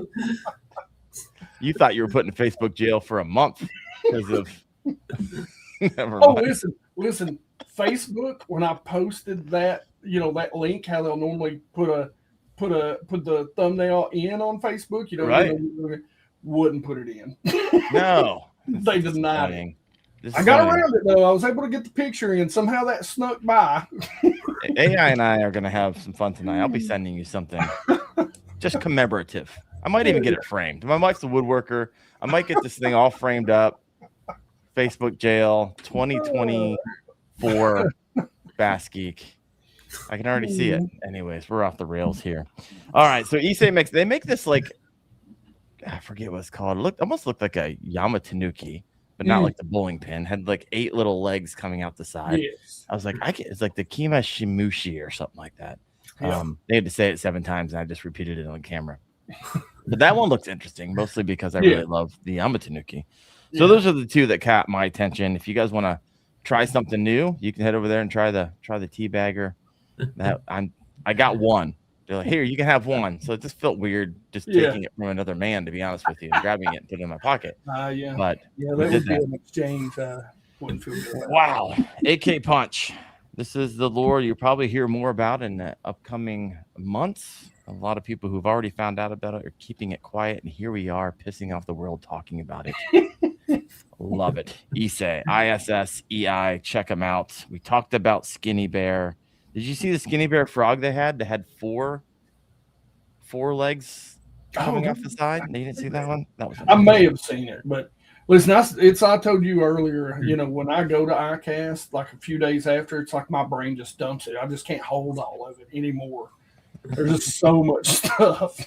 You thought you were put in Facebook jail for a month because of... Never mind. Listen. Facebook, when I posted that, that link, how they'll normally put the thumbnail in on Facebook, right. Wouldn't put it in. No. They denied it. I got around it though. I was able to get the picture in. Somehow that snuck by. AI and I are going to have some fun tonight. I'll be sending you something just commemorative. I might even get it framed. My wife's a woodworker. I might get this thing all framed up. Facebook jail 2024 BassGeek. I can already see it. Anyways, we're off the rails here. All right. So they make this like, I forget what it's called. Almost looked like a Yamatanuki, but not like the bowling pin. Had like 8 little legs coming out the side. Yes. I was like, it's like the Kima Shimushi or something like that. Yeah. They had to say it 7 times, and I just repeated it on camera. But that one looks interesting, mostly because I really love the Yamatanuki. So those are the 2 that caught my attention. If you guys want to try something new, you can head over there and try the tea bagger. I got one. They're like, here, you can have one. So it just felt weird just taking it from another man, to be honest with you, and grabbing it and putting it in my pocket. But that would be an exchange. Wouldn't feel good. Wow. AK Punch. This is the lore you'll probably hear more about in the upcoming months. A lot of people who've already found out about it are keeping it quiet, and here we are pissing off the world talking about it. Love it. Issei, ISSEI, check them out. We talked about Skinny Bear. Did you see the Skinny Bear frog they had? They had four legs coming off the side. You didn't see that one? That was I may have seen it, but listen, I told you earlier, when I go to ICAST, like a few days after, it's like my brain just dumps it. I just can't hold all of it anymore. There's just so much stuff.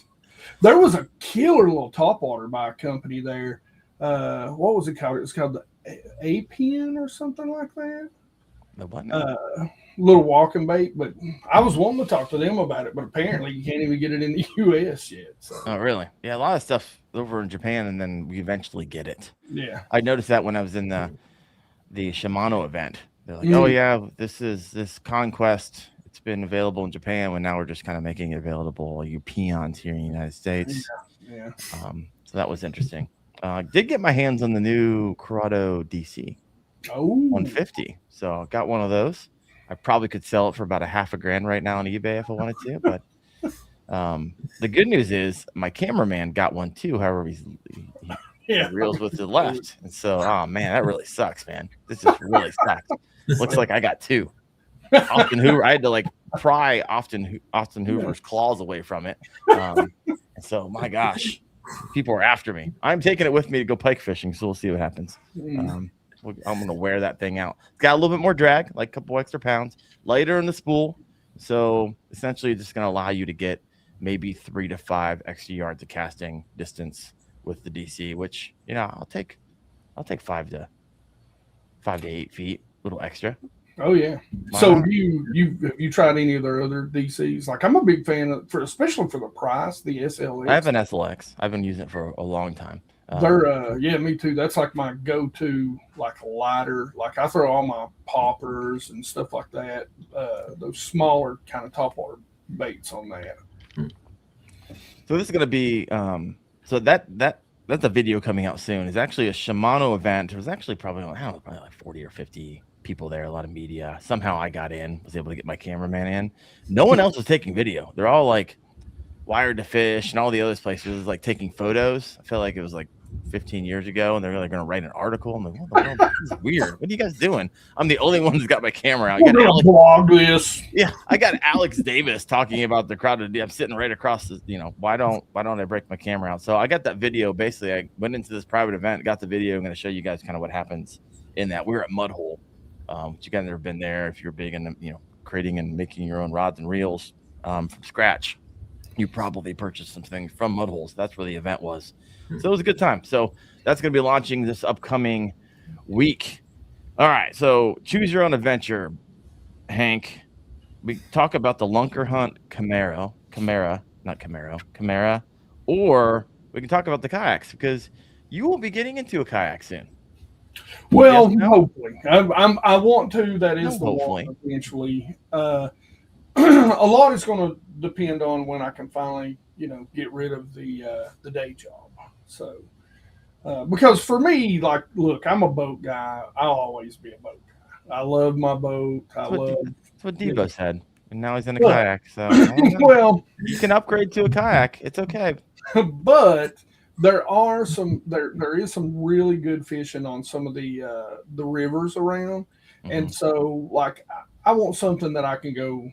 There was a killer little topwater by a company there. What was it called? It was called the A-Pin or something like that. The what? Little walking bait, but I was wanting to talk to them about it, but apparently you can't even get it in the US yet. So. Oh, really? Yeah, a lot of stuff over in Japan, and then we eventually get it. Yeah, I noticed that when I was in the Shimano event. They're like, oh yeah, this Conquest. It's been available in Japan, and now we're just kind of making it available you peons here in the United States. Yeah. So that was interesting. Did get my hands on the new Corrado DC 150, so I got one of those. I probably could sell it for about $1,000 right now on eBay if I wanted to, but the good news is my cameraman got one too. However, he reels with the left, and so man, that really sucks, man. This just really sucks. Looks like I got 2. Austin Hoover, I had to like pry Austin Hoover's claws away from it, and so my gosh, people are after me. I'm taking it with me to go pike fishing, so we'll see what happens. I'm going to wear that thing out. It's got a little bit more drag, like a couple extra pounds, lighter in the spool. So essentially it's just going to allow you to get maybe 3 to 5 extra yards of casting distance with the DC, which, I'll take 5 to 8 feet, a little extra. Oh yeah. So have you tried any of their other DCs? Like I'm a big fan of, especially for the price, the SLX. I have an SLX. I've been using it for a long time. They're me too. That's like my go-to, like lighter. Like I throw all my poppers and stuff like that. Those smaller kind of topwater baits on that. So this is gonna be so that's a video coming out soon. It's actually a Shimano event. It was actually probably like 40 or 50 people there, a lot of media. Somehow I got in, was able to get my cameraman in. No one else was taking video. They're all like Wired to Fish and all the other places like taking photos. I feel like it was like 15 years ago, and they're really going to write an article. I'm like, what the hell? This is weird. What are you guys doing? I'm the only one who's got my camera out. We're gonna blog this. Yeah, I got Alex Davis talking about the crowded. I'm sitting right across the. Why don't I break my camera out? So I got that video. Basically, I went into this private event, got the video. I'm going to show you guys kind of what happens in that. We were at Mudhole. Which you guys never been there. If you're big in creating and making your own rods and reels from scratch, you probably purchased some things from Mudholes. That's where the event was. So it was a good time. So that's going to be launching this upcoming week. All right. So choose your own adventure, Hank. We talk about the Lunker Hunt Camaro, or we can talk about the kayaks because you will be getting into a kayak soon. Well, hopefully, I want to. That is the hopefully. one eventually. A lot is going to depend on when I can finally, get rid of the day job. So, because for me, like, look, I'm a boat guy. I'll always be a boat guy. I love my boat. That's what Debo said, and now he's in a kayak. So, well, you can upgrade to a kayak. It's okay. But there is some really good fishing on some of the rivers around, and so like I want something that I can go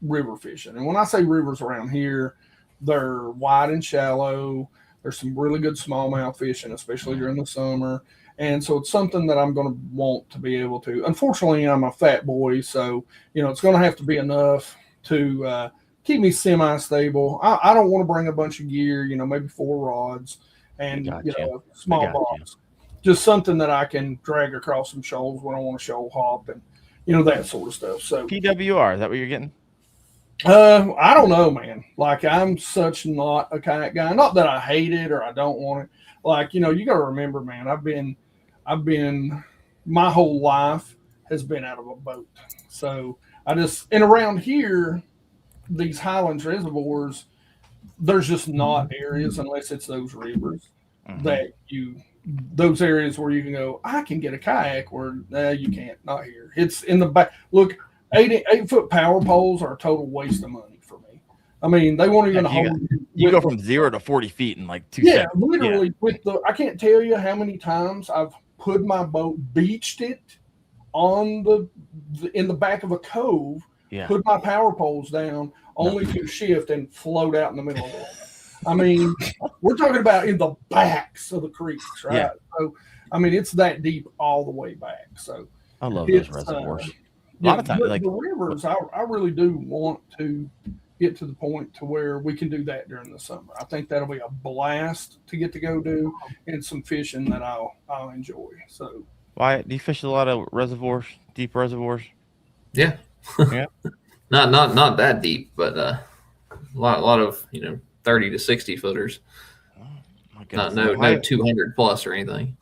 river fishing. And when I say rivers around here, they're wide and shallow. There's some really good smallmouth fishing, especially during the summer. And so it's something that I'm going to want to be able to. Unfortunately, I'm a fat boy, so it's going to have to be enough to keep me semi-stable. I don't want to bring a bunch of gear, maybe 4 rods and small box. Just something that I can drag across some shoals when I want to shoal hop and that sort of stuff. So PWR, is that what you're getting? I don't know, man. Like, I'm such not a kayak guy. Not that I hate it or I don't want it. Like, you got to remember, man, I've been my whole life has been out of a boat. So and around here, these Highlands reservoirs, there's just not areas unless it's those rivers those areas where you can go, I can get a kayak where you can't, not here. It's in the back. Look, 8-foot power poles are a total waste of money for me. I mean, they won't even hold. You go from 0 to 40 feet in like 2 seconds. Yeah, literally I can't tell you how many times I've put my boat, beached it on in the back of a cove, put my power poles down, only to shift and float out in the middle of it. I mean, we're talking about in the backs of the creeks, right? Yeah. So, I mean, it's that deep all the way back. So I love those reservoirs. A lot of times, like the rivers, I really do want to get to the point to where we can do that during the summer. I think that'll be a blast to get to go do, and some fishing that I'll enjoy. So, why do you fish a lot of reservoirs, deep reservoirs? Yeah, not that deep, but a lot of 30 to 60 footers. Oh, no 200 plus or anything.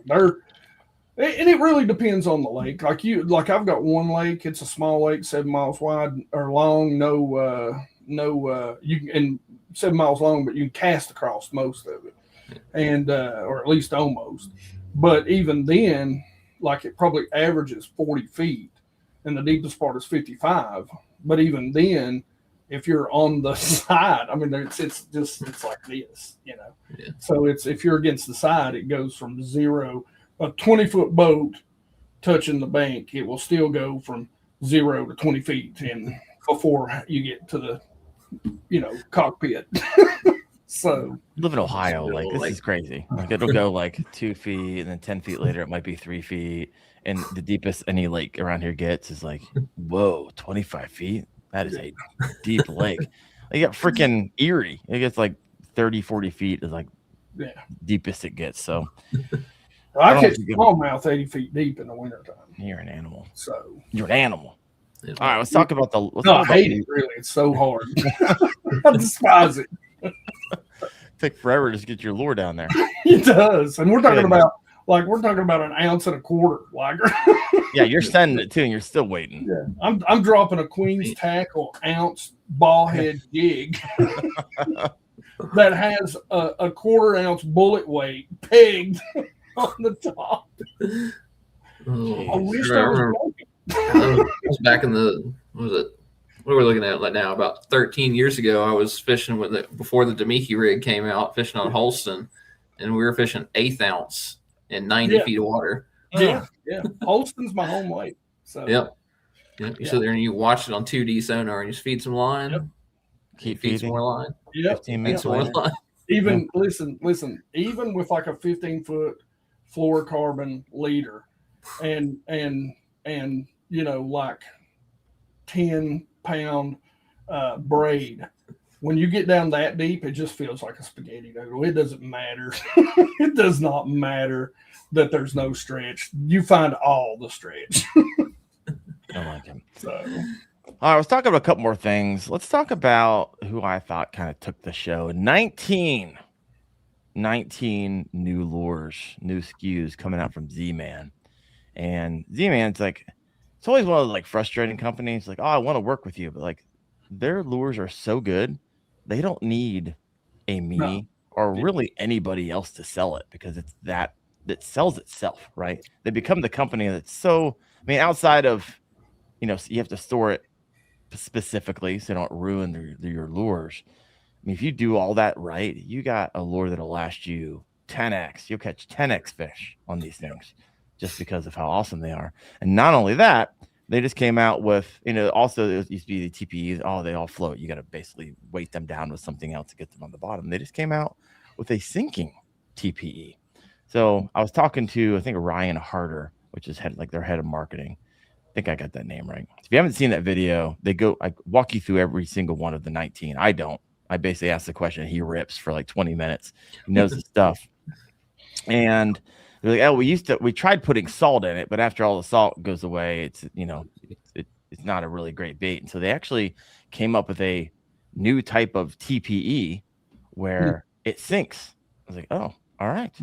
And it really depends on the lake. Like I've got one lake. It's a small lake, 7 miles wide or long. You can, and 7 miles long, but you can cast across most of it, and or at least almost. But even then, like it probably averages 40 feet, and the deepest part is 55. But even then, if you're on the side, I mean, it's like this, Yeah. So if you're against the side, it goes from 0. A 20-foot boat touching the bank, it will still go from 0 to 20 feet and before you get to the, cockpit. So I live in Ohio. Like, this is crazy. Like, it'll go like 2 feet, and then 10 feet later, it might be 3 feet. And the deepest any lake around here gets is like, whoa, 25 feet. That is a deep lake. You got freaking Erie. It gets like 30, 40 feet is like deepest it gets. So I catch smallmouth 80 feet deep in the wintertime. You're an animal. So you're an animal. Yeah. All right, let's talk about the. I hate it. Really, it's so hard. I despise it. Take forever to get your lure down there. It does, and we're talking about an ounce and a quarter. Like, yeah, you're sending it too, and you're still waiting. Yeah, I'm dropping a Queen's tackle ounce ball head jig that has a quarter ounce bullet weight pegged on the top. I wish I that remember was I was back in the what was it? What are we looking at like now? About 13 years ago, I was fishing with it before the Demiki rig came out, fishing on Holston, and we were fishing 1/8 ounce in 90 feet of water. Yeah. Holston's my home lake. So Yep. You sit there and you watch it on 2D sonar and you just feed some line. Yep. Keep feed feeding. some more line. 15 minutes some more later. line. Even listen, even with like a 15-foot fluorocarbon leader and like 10-pound braid, when you get down that deep, it just feels like a spaghetti noodle. It doesn't matter. It does not matter that there's no stretch. You find all the stretch. I like him. So All right, let's talk about a couple more things. Let's talk about who I thought kind of took the show. 19 new lures, new SKUs coming out from Z-Man. And Z-Man's like, it's always one of the like frustrating companies. Like, oh, I want to work with you, but like their lures are so good, they don't need a me or really anybody else to sell it because it's that sells itself, right? They become the company that's so, I mean, outside of, you know, you have to store it specifically so they don't ruin your lures. I mean, if you do all that right, you got a lure that'll last you 10x. You'll catch 10x fish on these things just because of how awesome they are. And not only that, they just came out with, you know, also it used to be the TPEs. Oh, they all float. You got to basically weight them down with something else to get them on the bottom. They just came out with a sinking TPE. So I was talking to, I think, Ryan Harder, which is their head of marketing. I think I got that name right. If you haven't seen that video, I walk you through every single one of the 19. I don't. I basically ask the question. He rips for like 20 minutes. He knows the stuff. And they're like, oh, we tried putting salt in it, but after all the salt goes away, it's, you know, it's not a really great bait. And so they actually came up with a new type of TPE where it sinks. I was like, oh, all right.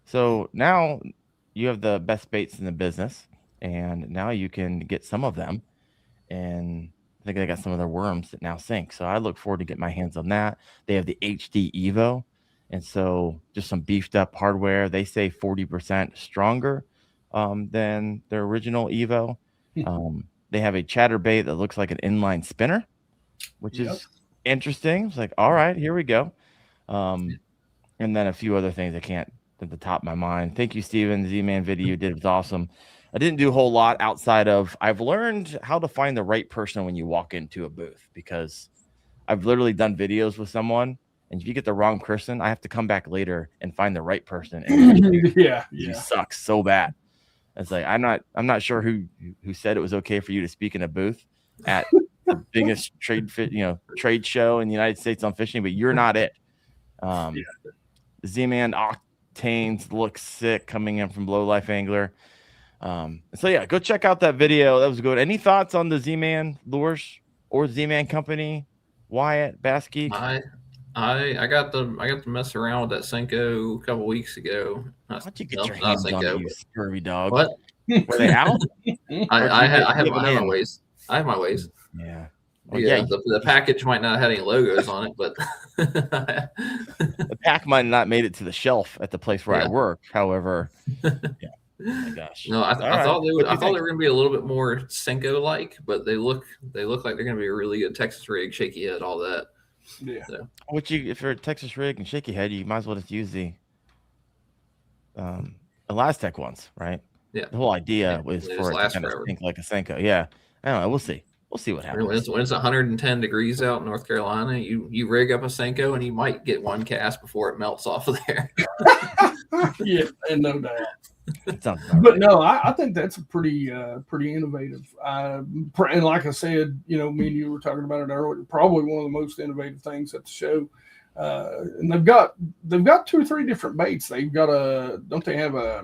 So now you have the best baits in the business, and now you can get some of them. And I think they got some of their worms that now sink. So I look forward to getting my hands on that. They have the HD Evo. And so just some beefed up hardware. They say 40% stronger than their original Evo. They have a chatterbait that looks like an inline spinner, which is interesting. It's like, all right, here we go. And then a few other things I can't at the top of my mind. Thank you, Steven. The Z-Man video you did was awesome. I didn't do a whole lot outside of I've learned how to find the right person when you walk into a booth, because I've literally done videos with someone, and if you get the wrong person, I have to come back later and find the right person. And you suck so bad. It's like I'm not sure who said it was okay for you to speak in a booth at the biggest trade show in the United States on fishing, but you're not it. Z-Man Octanes looks sick coming in from Low Life Angler. So yeah, go check out that video. That was good. Any thoughts on the Z-Man lures or Z-Man company? Wyatt, BassGeek? I got to mess around with that Senko a couple weeks ago. Why'd you get your hands on it, you scurvy dog? What? Were they out? I have my ways. I have my ways. Yeah. Well, the package might not have any logos on it, but the pack might not made it to the shelf at the place where I work. However, oh my gosh. No, I thought they were going to be a little bit more Senko like, but they look like they're going to be a really good Texas rig, shaky head, all that. Yeah. So. If you're a Texas rig and shaky head, you might as well just use the Elastec ones, right? Yeah. The whole idea was for it to kind of think like a Senko. Yeah. I don't know. We'll see. We'll see what happens. When it's 110 degrees out in North Carolina, you rig up a Senko and you might get one cast before it melts off of there. Yeah, and no doubt. But no, I think that's a pretty innovative. And like I said, me and you were talking about it earlier. Probably one of the most innovative things at the show. And they've got 2 or 3 different baits. They've got don't they have a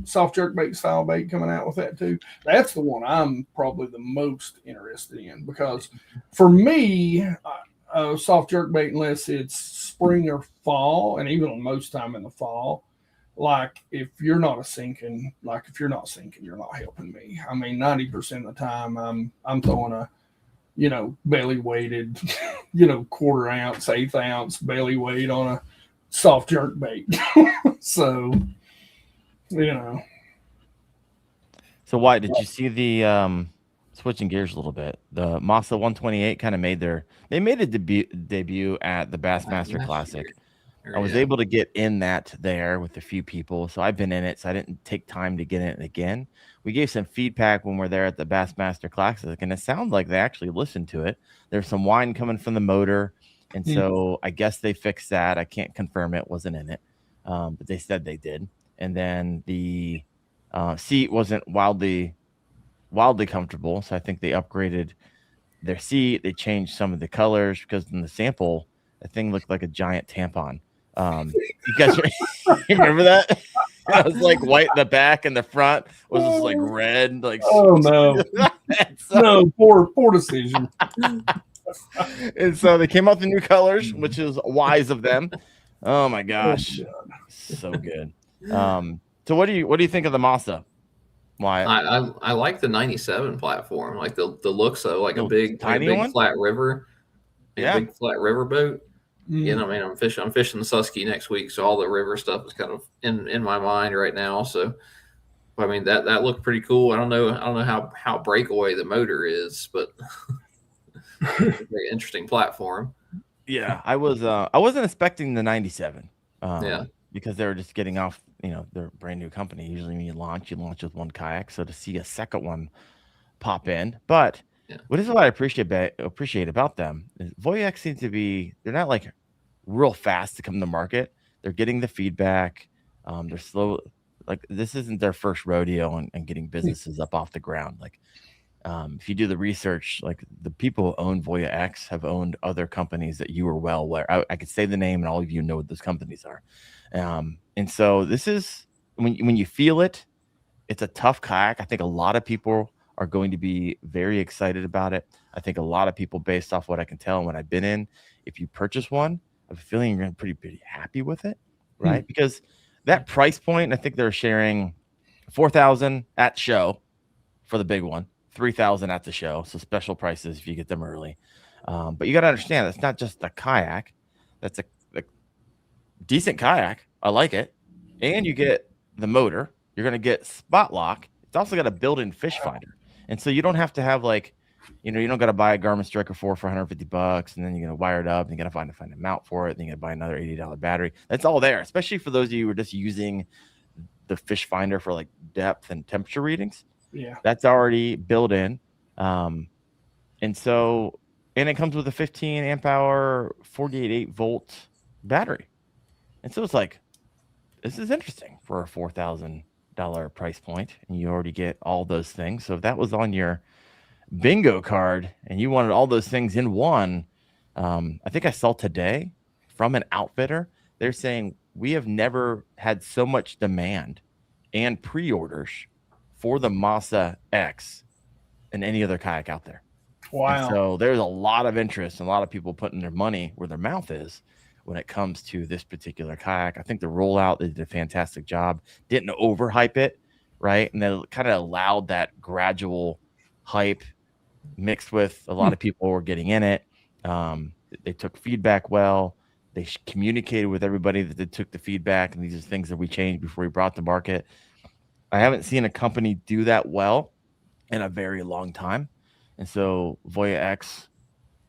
soft jerk bait style bait coming out with that too? That's the one I'm probably the most interested in, because for me, soft jerk bait, unless it's spring or fall, and even most time in the fall, like if you're not sinking, you're not helping me. I mean, 90% of the time I'm throwing a belly weighted, 1/4 ounce, 1/8 ounce belly weight on a soft jerk bait. So, So why did you see the switching gears a little bit? The Masa 128 kind of made a debut at the Bassmaster Classic. I was able to get in that there with a few people, so I've been in it, so I didn't take time to get in it again. We gave some feedback when we're there at the Bassmaster Classic, and it sounded like they actually listened to it. There's some wine coming from the motor, and so I guess they fixed that. I can't confirm it, wasn't in it, but they said they did. And then the seat wasn't wildly comfortable, so I think they upgraded their seat. They changed some of the colors because in the sample, the thing looked like a giant tampon. You guys remember that? It was like white in the back and the front was just like red. Like, oh no, no, poor decision. And so they came out with the new colors, which is wise of them. Oh my gosh, so good. So what do you think of the Masa? Why? I like the 97 platform, like the looks of like a big one? flat river, big flat river boat. You know, I mean, I'm fishing the Susky next week, so all the river stuff is kind of in my mind right now. So, I mean, that looked pretty cool. I don't know how breakaway the motor is, but very interesting platform. Yeah, I wasn't expecting the 97. Yeah, because they were just getting off. You know, they're a brand new company. Usually, when you launch with one kayak. So to see a second one pop in, but what I appreciate about them is Voyax seems to be, they're not like real fast to come to market. They're getting the feedback. They're slow. Like this isn't their first rodeo and getting businesses up off the ground. Like if you do the research, like the people who own Voya X have owned other companies that you are well aware. I could say the name and all of you know what those companies are. And so this is when you feel it, it's a tough kayak. I think a lot of people are going to be very excited about it. I think a lot of people, based off what I can tell and what I've been in, if you purchase one, I have a feeling you're going to be pretty happy with it, right? Because that price point, I think they're sharing $4,000 at show for the big one, $3,000 at the show. So special prices if you get them early. But you got to understand, it's not just a kayak. That's a decent kayak. I like it. And you get the motor. You're going to get spot lock. It's also got a built-in fish finder. And so you don't have to have like, you know, you don't got to buy a Garmin Striker 4 for $150 and then you're going to wire it up and you got to find a mount for it. Then you got to buy another $80 battery. That's all there, especially for those of you who are just using the fish finder for like depth and temperature readings. Yeah. That's already built in. And it comes with a 15 amp hour, 48 volt battery. And so it's like, this is interesting for a $4,000 price point, and you already get all those things. So if that was on your bingo card and you wanted all those things in one, I think I saw today from an outfitter, they're saying we have never had so much demand and pre-orders for the Masa X than any other kayak out there. Wow. And so there's a lot of interest and a lot of people putting their money where their mouth is when it comes to this particular kayak. I think the rollout, they did a fantastic job. Didn't overhype it, right? And they kind of allowed that gradual hype mixed with a lot of people were getting in it. They took feedback well. They communicated with everybody that they took the feedback, and these are things that we changed before we brought to market. I haven't seen a company do that well in a very long time. And so Voya X,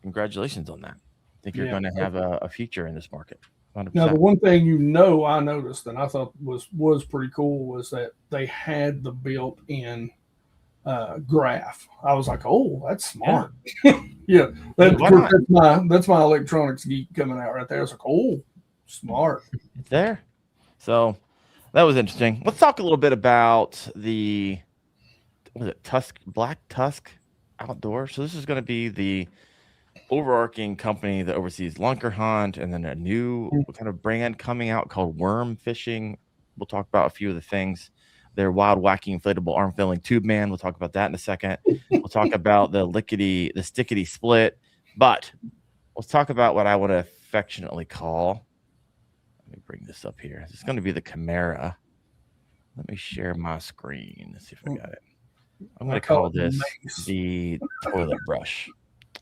congratulations on that. I think you're going to have a future in this market. 100%. Now, the one thing I noticed and I thought was pretty cool was that they had the built-in graph. I was like, oh, that's smart. Yeah, that's my electronics geek coming out right there. I was like, oh, smart. It's there. So that was interesting. Let's talk a little bit about the Black Tusk Outdoor. So this is going to be the overarching company that oversees Lunker Hunt, and then a new kind of brand coming out called Worm Fishing. We'll talk about a few of the things. Their wild, wacky, inflatable arm filling tube man. We'll talk about that in a second. We'll talk about the stickety split. But let's talk about what I would affectionately call. Let me bring this up here. It's going to be the Chimera. Let me share my screen. Let's see if I got it. I'm going to call this the toilet brush.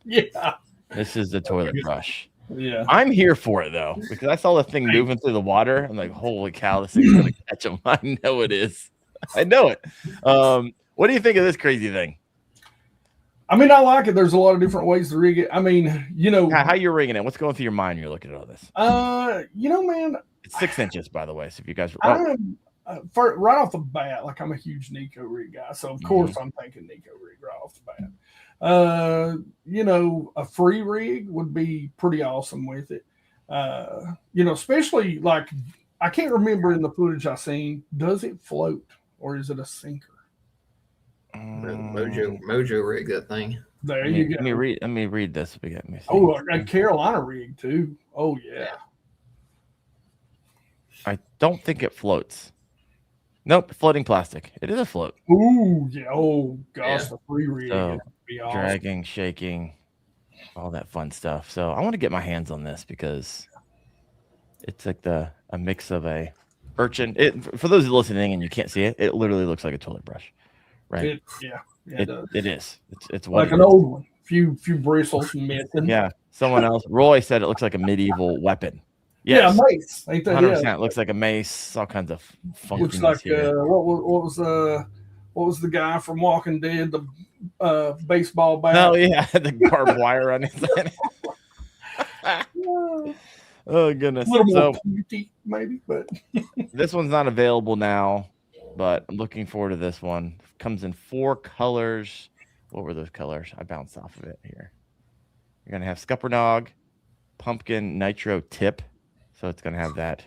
Yeah. This is the toilet brush. Yeah. I'm here for it, though, because I saw the thing moving through the water. I'm like, holy cow, this thing's going to catch them. I know it is. I know it. What do you think of this crazy thing? I mean, I like it. There's a lot of different ways to rig it. I mean, you know, How you rigging it? What's going through your mind when you're looking at all this? You know, man, It's 6 inches, by the way. So if you guys, I'm right off the bat, like I'm a huge Nico rig guy, so of course I'm thinking Nico rig right off the bat. You know, a free rig would be pretty awesome with it. You know, especially like I can't remember in the footage I seen, does it float or is it a sinker? Mojo rig that thing. There you go. Let me read this. Oh, a Carolina rig too. Oh yeah. I don't think it floats. Nope, floating plastic. It is a float. Ooh, yeah. Oh gosh, the free rig would be awesome. Dragging, shaking, all that fun stuff. So I want to get my hands on this because it's like a mix of a urchin. For those who are listening and you can't see it, it literally looks like a toilet brush. Right. It is. It's like an old one. Few bristles and missing. Yeah. Someone else. Roy said it looks like a medieval weapon. Yes. Yeah, mace. Ain't that 100%. It looks like a mace. All kinds of funkiness. Looks like what was the guy from Walking Dead? The baseball bat. Oh yeah, the barbed wire on his head. Oh goodness. A little more pointy, maybe, but this one's not available now. But I'm looking forward to this one. Comes in 4 colors. What were those colors? I bounced off of it here. You're going to have Scuppernog, Pumpkin, Nitro Tip. So it's going to have that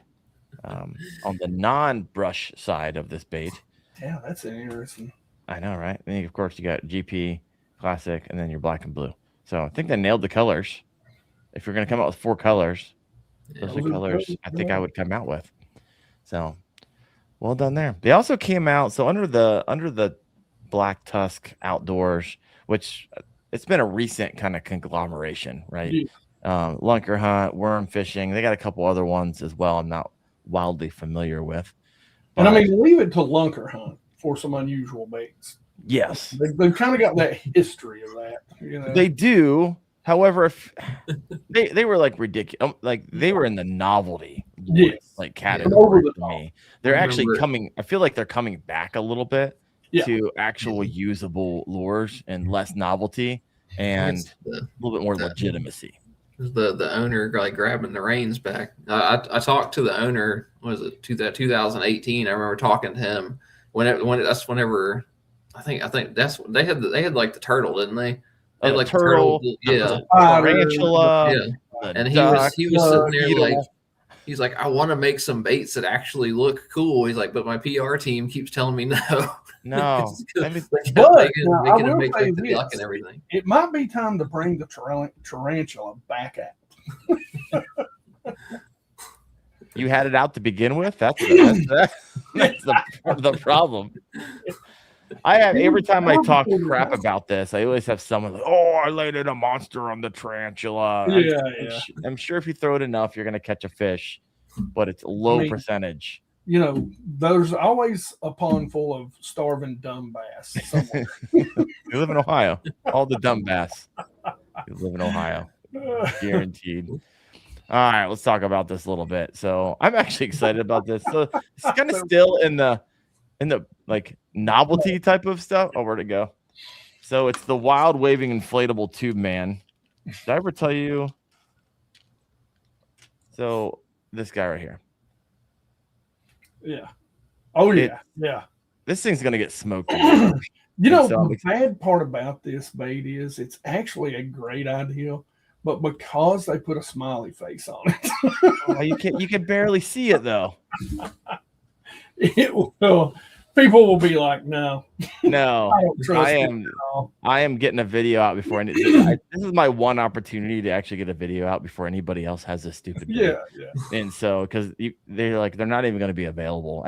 on the non-brush side of this bait. Yeah, that's interesting. I know, right? And then, of course, you got GP, Classic, and then your black and blue. So I think they nailed the colors. If you're going to come out with 4 colors, those are colors I think I would come out with. So... well done there. They also came out under the Black Tusk Outdoors, which it's been a recent kind of conglomeration, right? Yeah. Lunker Hunt, Worm Fishing. They got a couple other ones as well. I'm not wildly familiar with. But, and I mean, leave it to Lunker Hunt for some unusual baits. Yes, they've kind of got that history of that. You know, they do. However, if they were like ridiculous, like they were in the novelty like category for me. They're actually coming. I feel like they're coming back a little bit to actual usable lures and less novelty and a little bit more legitimacy. The owner like grabbing the reins back. I talked to the owner. What was it? 2018. I remember talking to him that's whenever. I think that's they had like the turtle, didn't they? And like turtle, tarantula, and he was sitting there like, he's like, I want to make some baits that actually look cool. He's like, but my PR team keeps telling me no. No, but making them make like the duck and everything. It might be time to bring the tarantula back out. You had it out to begin with. That's the problem. I have every time I talk crap about this, I always have someone like, "Oh, I laid in a monster on the tarantula." I'm sure if you throw it enough, you're going to catch a fish, but it's a low percentage. You know, there's always a pond full of starving dumb bass somewhere. You live in Ohio. All the dumb bass. You live in Ohio, guaranteed. All right, let's talk about this a little bit. So I'm actually excited about this. So it's kind of still in the like novelty type of stuff. Oh, where'd it go? So it's the wild waving inflatable tube man. Did I ever tell you? So this guy right here. Yeah. Oh yeah. Yeah. This thing's gonna get smoked. You know, the bad part about this bait is it's actually a great idea, but because they put a smiley face on it, you can barely see it though. It will. People will be like, no, I am getting a video out before this is my one opportunity to actually get a video out before anybody else has this stupid video. Yeah. And so, because they're not even going to be available.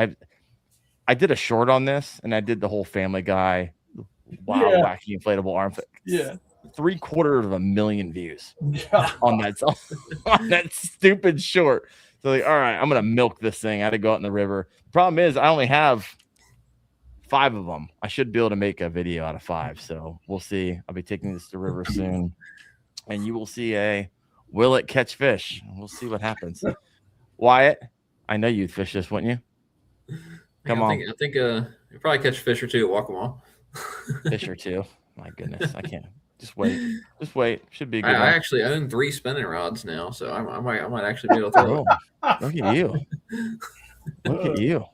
I did a short on this, and I did the whole Family Guy wacky inflatable arm. Yeah. 750,000 views on that stupid short. So like, all right, I'm gonna milk this thing. I had to go out in the river. Problem is, I only have 5 of them. I should be able to make a video out of 5. So we'll see. I'll be taking this to the river soon, and you will see will it catch fish? We'll see what happens. Wyatt, I know you'd fish this, wouldn't you? Come on. I think you probably catch a fish or two at Waccamaw. fish or two. My goodness, I can't. Just wait. Should be a good I one. actually own 3 spinning rods now, so I might actually be able to throw it. Oh, look at you. Look at you.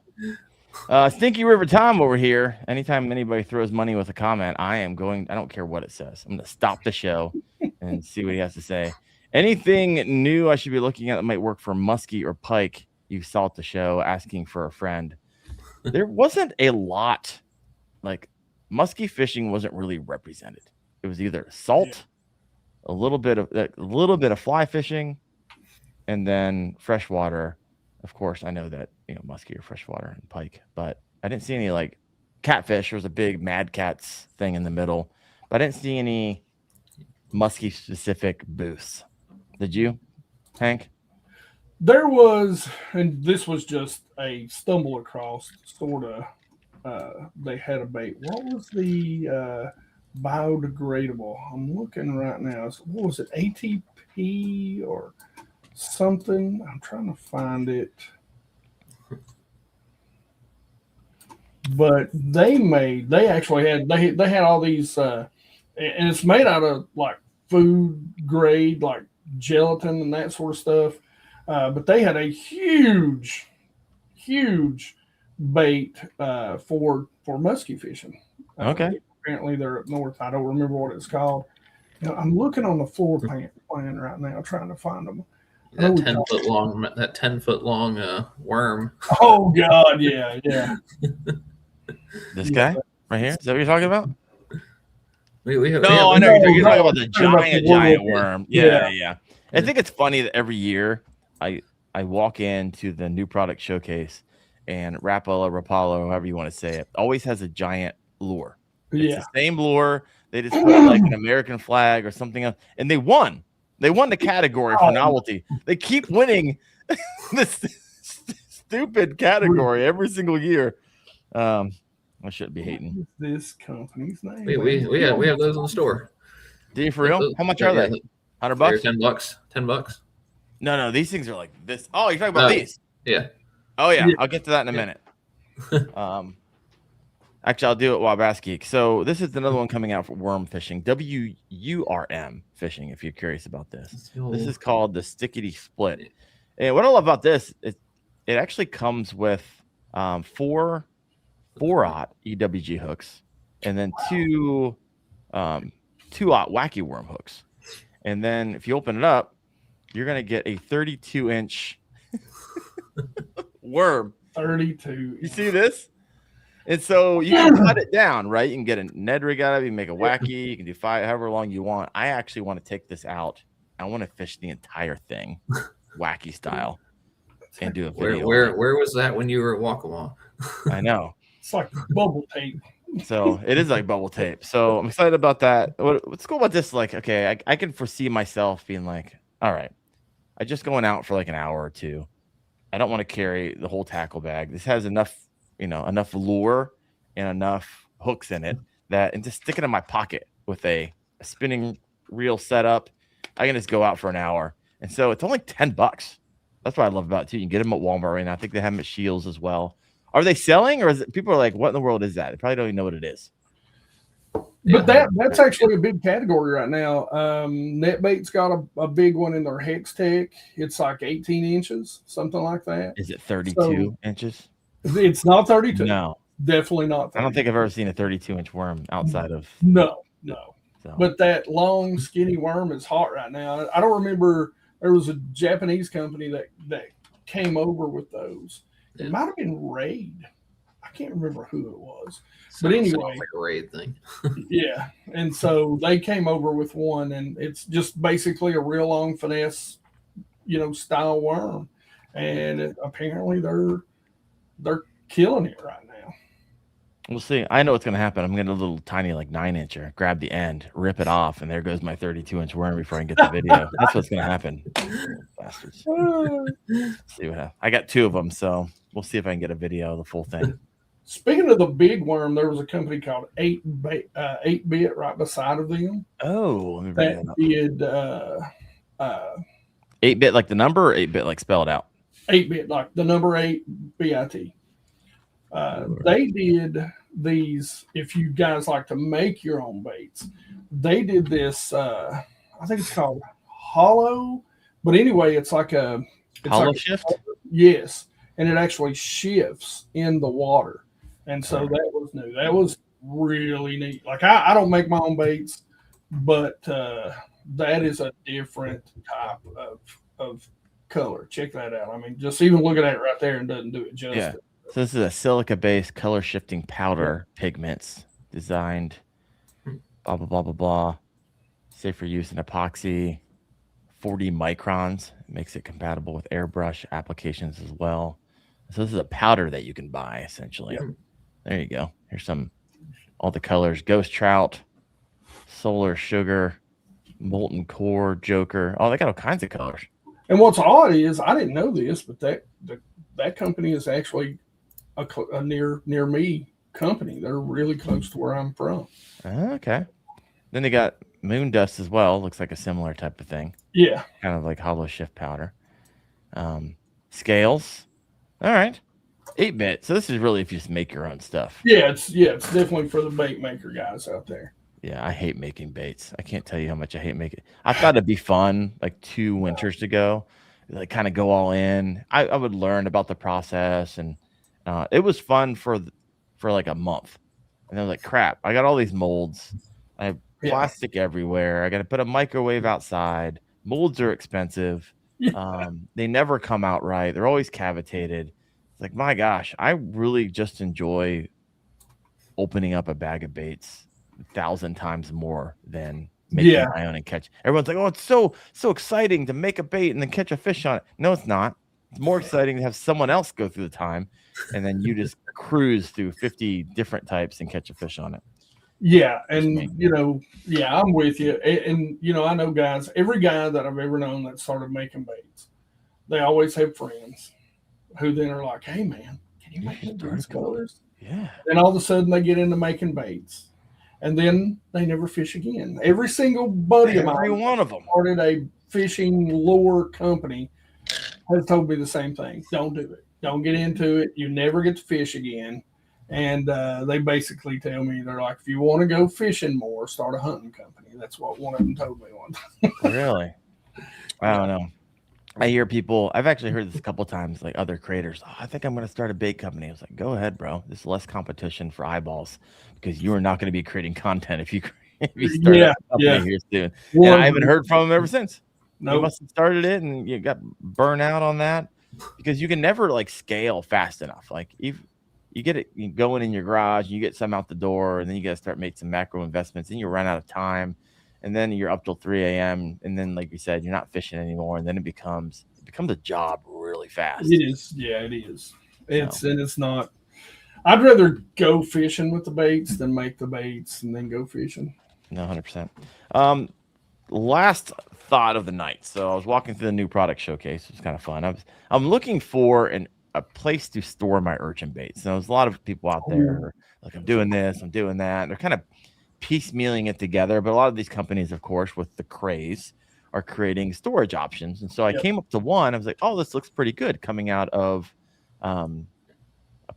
Stinky River Tom over here. Anytime anybody throws money with a comment, I don't care what it says. I'm going to stop the show and see what he has to say. Anything new I should be looking at that might work for muskie or pike? You saw at the show asking for a friend. There wasn't a lot. Like, muskie fishing wasn't really represented. It was either salt, a little bit of fly fishing, and then freshwater. Of course, I know that muskie or freshwater and pike, but I didn't see any like catfish. There was a big Mad Cats thing in the middle, but I didn't see any muskie specific booths. Did you, Hank? There was, and this was just a stumble across sort of. They had a bait. What was the biodegradable? I'm looking right now. What was it? ATP or something? I'm trying to find it. But they had all these, and it's made out of like food grade, like gelatin and that sort of stuff. But they had a huge bait for muskie fishing. Okay. Apparently they're up north. I don't remember what it's called. I'm looking on the floor plan right now, trying to find them. That 10-foot long worm. Oh God, yeah. This guy right here? Is that what you're talking about? I know you're talking about the giant worm. Yeah. I think it's funny that every year I walk into the new product showcase and Rapala, however you want to say it, always has a giant lure. It's the same lure. They just put like an American flag or something else, and they won. They won the category for novelty. They keep winning this stupid category every single year. I shouldn't be hating. This company's name. We have those in the store. Do you for real? How much are they? $100? $10. No, these things are like this. Oh, you're talking about these? Yeah. Oh yeah, I'll get to that in a minute. Actually, I'll do it while BassGeek. So this is another one coming out for worm fishing, WURM fishing. If you're curious about this, this is called the Stickity Split. And what I love about this is it actually comes with 4 4-aught EWG hooks, and then 2 2-aught wacky worm hooks. And then if you open it up, you're gonna get a 32-inch worm. 32. You see this? And so you can cut it down, right? You can get a Ned rig out of it. You can make a wacky. You can do 5, however long you want. I actually want to take this out. I want to fish the entire thing, wacky style, and do a video. Where was that when you were at Waccamaw? I know. It's like bubble tape. So it is like bubble tape. So I'm excited about that. What's cool about this? Like, okay, I can foresee myself being like, all right, I just going out for like an hour or two. I don't want to carry the whole tackle bag. This has enough lure and enough hooks in it and just stick it in my pocket with a spinning reel setup. I can just go out for an hour. And so it's only $10. That's what I love about it too. You can get them at Walmart right now. I think they have them at Shields as well. Are they selling, or is it, people are like, what in the world is that? They probably don't even know what it is. But that's actually a big category right now. NetBait's got a big one in their Hex Tech. It's like 18 inches, something like that. Is it 32 inches? It's not 32. No. Definitely not 32. I don't think I've ever seen a 32-inch worm outside of... No. So. But that long, skinny worm is hot right now. I don't remember. There was a Japanese company that came over with those. It might have been Raid. I can't remember who it was. But anyway. Like a Raid thing. Yeah. And so they came over with one, and it's just basically a real long finesse, style worm. And apparently they're killing it right now. We'll see. I know what's going to happen. I'm going to get a little tiny, like 9-incher, grab the end, rip it off, and there goes my 32-inch worm before I can get the video. That's what's going to happen. Bastards. See what happens. I got 2 of them, so we'll see if I can get a video of the full thing. Speaking of the big worm, there was a company called 8-Bit right beside of them. Oh, let me bring that up. 8-Bit like the number, or 8-Bit like spelled out? 8-Bit like the number 8 BIT. They did these, if you guys like to make your own baits, they did this, I think it's called hollow, but anyway, it's like a hollow shift. Yes, and it actually shifts in the water, and so that was new. That was really neat. Like I don't make my own baits, but that is a different type of color. Check that out. I mean, just even looking at it right there and doesn't do it justice. Yeah. So this is a silica-based color shifting powder pigments designed blah blah blah blah blah. Safe for use in epoxy. 40 microns. It makes it compatible with airbrush applications as well. So this is a powder that you can buy essentially. Yep. There you go. Here's all the colors: ghost trout, solar sugar, molten core, joker. Oh, they got all kinds of colors. And what's odd is I didn't know this, but that company is actually a near me company. They're really close to where I'm from. Okay. Then they got moon dust as well. Looks like a similar type of thing. Yeah. Kind of like hollow shift powder. Scales. All right. 8-bit. So this is really if you just make your own stuff. Yeah, it's definitely for the bait maker guys out there. Yeah, I hate making baits. I can't tell you how much I hate making. I thought it'd be fun like 2 winters ago, like kind of go all in. I would learn about the process, and it was fun for like a month. And I was like, crap, I got all these molds. I have plastic everywhere. I got to put a microwave outside. Molds are expensive. They never come out right. They're always cavitated. It's like, my gosh, I really just enjoy opening up a bag of baits 1,000 times more than making my own and catch. Everyone's like, oh, it's so exciting to make a bait and then catch a fish on it. No, it's not. It's more exciting to have someone else go through the time, and then you just cruise through 50 different types and catch a fish on it. Yeah, and I'm with you. And I know guys, every guy that I've ever known that started making baits, they always have friends who then are like, hey man, can you make these colors? Yeah. And all of a sudden they get into making baits. And then they never fish again. Every single buddy of mine, every one of them, started a fishing lure company, has told me the same thing. Don't do it. Don't get into it. You never get to fish again. And they basically tell me, they're like, if you want to go fishing more, start a hunting company. That's what one of them told me one time. Really? I don't know. I hear people, I've actually heard this a couple of times, like other creators, I think I'm going to start a bait company. I was like, go ahead, bro. There's less competition for eyeballs because you are not going to be creating content if you start a company here soon. And I haven't heard from them ever since. Nope. You must have started it and you got burnt out on that because you can never like scale fast enough. Like if you get it going in your garage, you get some out the door, and then you got to start making some macro investments, and you run out of time. And then you're up till 3 a.m. And then, like you said, you're not fishing anymore. And then it becomes a job really fast. It is. Yeah, it is. And it's not. I'd rather go fishing with the baits than make the baits and then go fishing. No, 100%. Last thought of the night. So I was walking through the new product showcase. It was kind of fun. I'm looking for a place to store my urchin baits. So there's a lot of people out there like, I'm doing this, I'm doing that. They're kind of piecemealing it together, but a lot of these companies, of course, with the craze, are creating storage options. And so I came up to one. I was like, oh, this looks pretty good, coming out of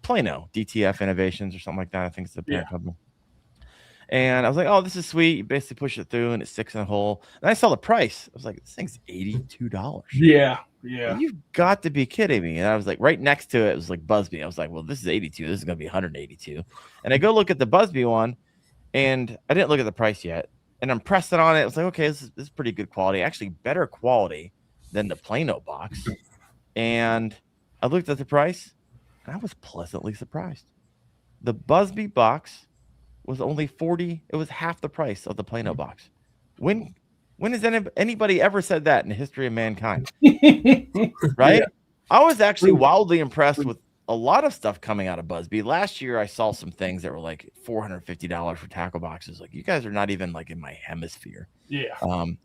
Plano, DTF Innovations or something like that. I think it's the parent company. And I was like, oh, this is sweet. You basically push it through and it sticks in a hole. And I saw the price. I was like, this thing's $82. Yeah. You've got to be kidding me. And I was like, right next to it was like Busby. I was like, well, this is 82. This is going to be 182. And I go look at the Busby one, and I didn't look at the price yet. And I'm pressing on it. I was like, okay, this is pretty good quality. Actually, better quality than the Plano box. And I looked at the price, and I was pleasantly surprised. The Busby box was only $40. It was half the price of the Plano box. When has anybody ever said that in the history of mankind? Right? Yeah. I was actually wildly impressed with a lot of stuff coming out of Busby. Last year, I saw some things that were like $450 for tackle boxes. Like, you guys are not even like in my hemisphere. Yeah.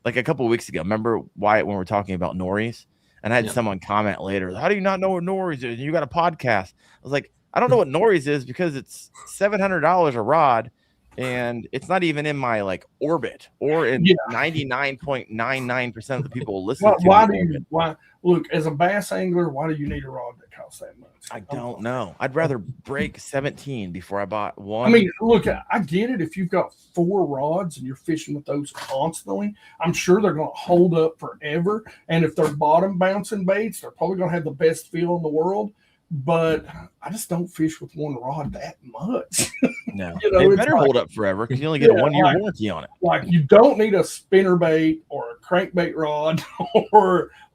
Like a couple of weeks ago, remember Wyatt when we were talking about Norries? And I had someone comment later, how do you not know what Norries is? You got a podcast. I was like, I don't know what Norries is because it's $700 a rod, and it's not even in my like orbit or in 99.99% of the people listening to why look, as a bass angler, why do you need a rod that costs that much? I don't know. I'd rather break 17 before I bought one. I mean, look, I get it. If you've got 4 rods and you're fishing with those constantly, I'm sure they're going to hold up forever. And if they're bottom bouncing baits, they're probably going to have the best feel in the world. But I just don't fish with one rod that much. No, it better hold up forever because you only get a 1-year warranty on it. Like, you don't need a spinnerbait or a crankbait rod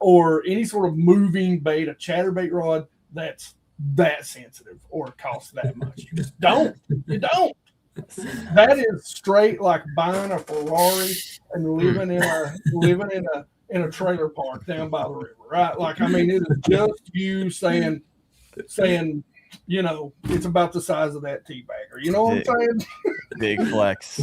or any sort of moving bait, a chatterbait rod that's that sensitive or costs that much. You just don't. You don't. That is straight like buying a Ferrari and living in a trailer park down by the river, right? Like, I mean, it is just you saying, it's about the size of that tea bagger. You know what I'm saying? Big flex.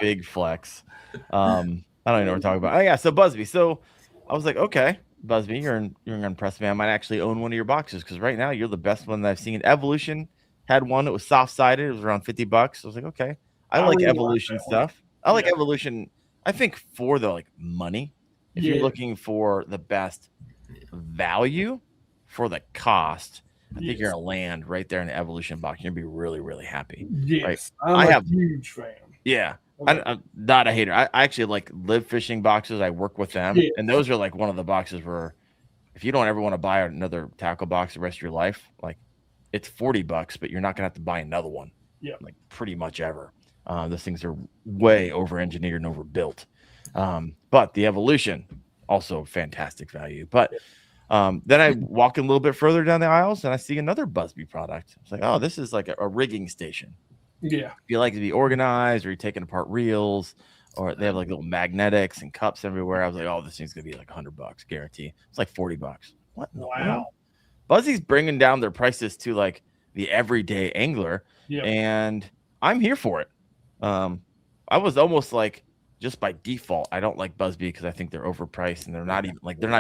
Big flex. I don't even know what we're talking about. Oh, yeah. So Busby. So I was like, okay, Busby, you're going to impress me. I might actually own one of your boxes because right now you're the best one that I've seen. Evolution had one that was soft-sided. It was around $50. I was like, okay. I like really Evolution stuff. I like Evolution, I think, for the like money. If you're looking for the best value for the cost, I think you're going to land right there in the Evolution box. You're going to be really, really happy. Yes. Right? I'm a huge fan. Yeah. Okay. I'm not a hater. I actually like live fishing boxes. I work with them. Yeah. And those are like one of the boxes where if you don't ever want to buy another tackle box the rest of your life, like it's $40, but you're not going to have to buy another one. Yeah. Like pretty much ever. Those things are way over-engineered and overbuilt. But the Evolution, also fantastic value. But then I walk a little bit further down the aisles and I see another Busby product. It's like, oh, this is like a rigging station. Yeah. If you like to be organized or you're taking apart reels or they have like little magnetics and cups everywhere. I was like, oh, this thing's going to be like $100, guarantee. It's like $40. What? Wow. Busby's bringing down their prices to like the everyday angler. Yep. And I'm here for it. I was almost like, just by default, I don't like Busby because I think they're overpriced and they're not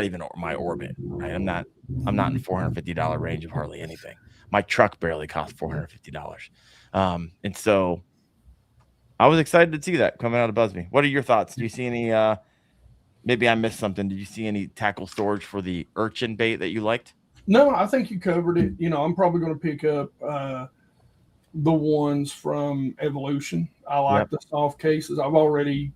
even my orbit. Right? I'm not in $450 range of hardly anything. My truck barely costs $450. And so I was excited to see that coming out of Busby. What are your thoughts? Do you see any maybe I missed something? Did you see any tackle storage for the urchin bait that you liked? No, I think you covered it. I'm probably going to pick up the ones from Evolution. I like the soft cases. I've already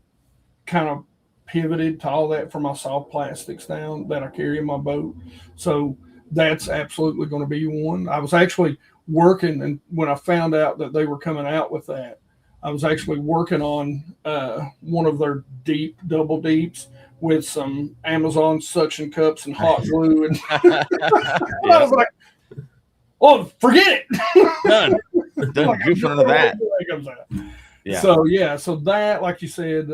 kind of pivoted to all that for my soft plastics down that I carry in my boat. So that's absolutely going to be one. I was actually working, and when I found out that they were coming out with that, I was actually working on one of their deep double deeps with some Amazon suction cups and hot glue. And I was like, oh, forget it. Done goofing into that. Yeah. So that, like you said,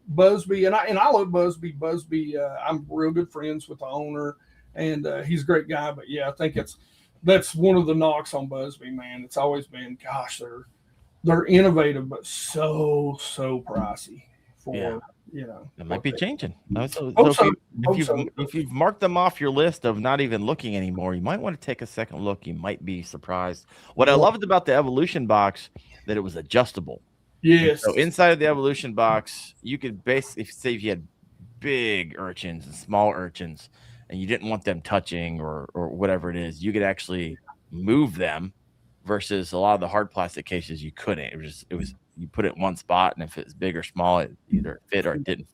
Busby, and I love Busby. Busby, I'm real good friends with the owner, and he's a great guy. But yeah, I think that's one of the knocks on Busby, man. It's always been, gosh, they're innovative, but so pricey. It might be changing. If you've marked them off your list of not even looking anymore, you might want to take a second look. You might be surprised. What I loved about the Evolution box, that it was adjustable. Yes. So inside of the Evolution box, you could basically say if you had big urchins and small urchins and you didn't want them touching or whatever it is, you could actually move them versus a lot of the hard plastic cases you couldn't. It was you put it in one spot, and if it's big or small, it either fit or it didn't.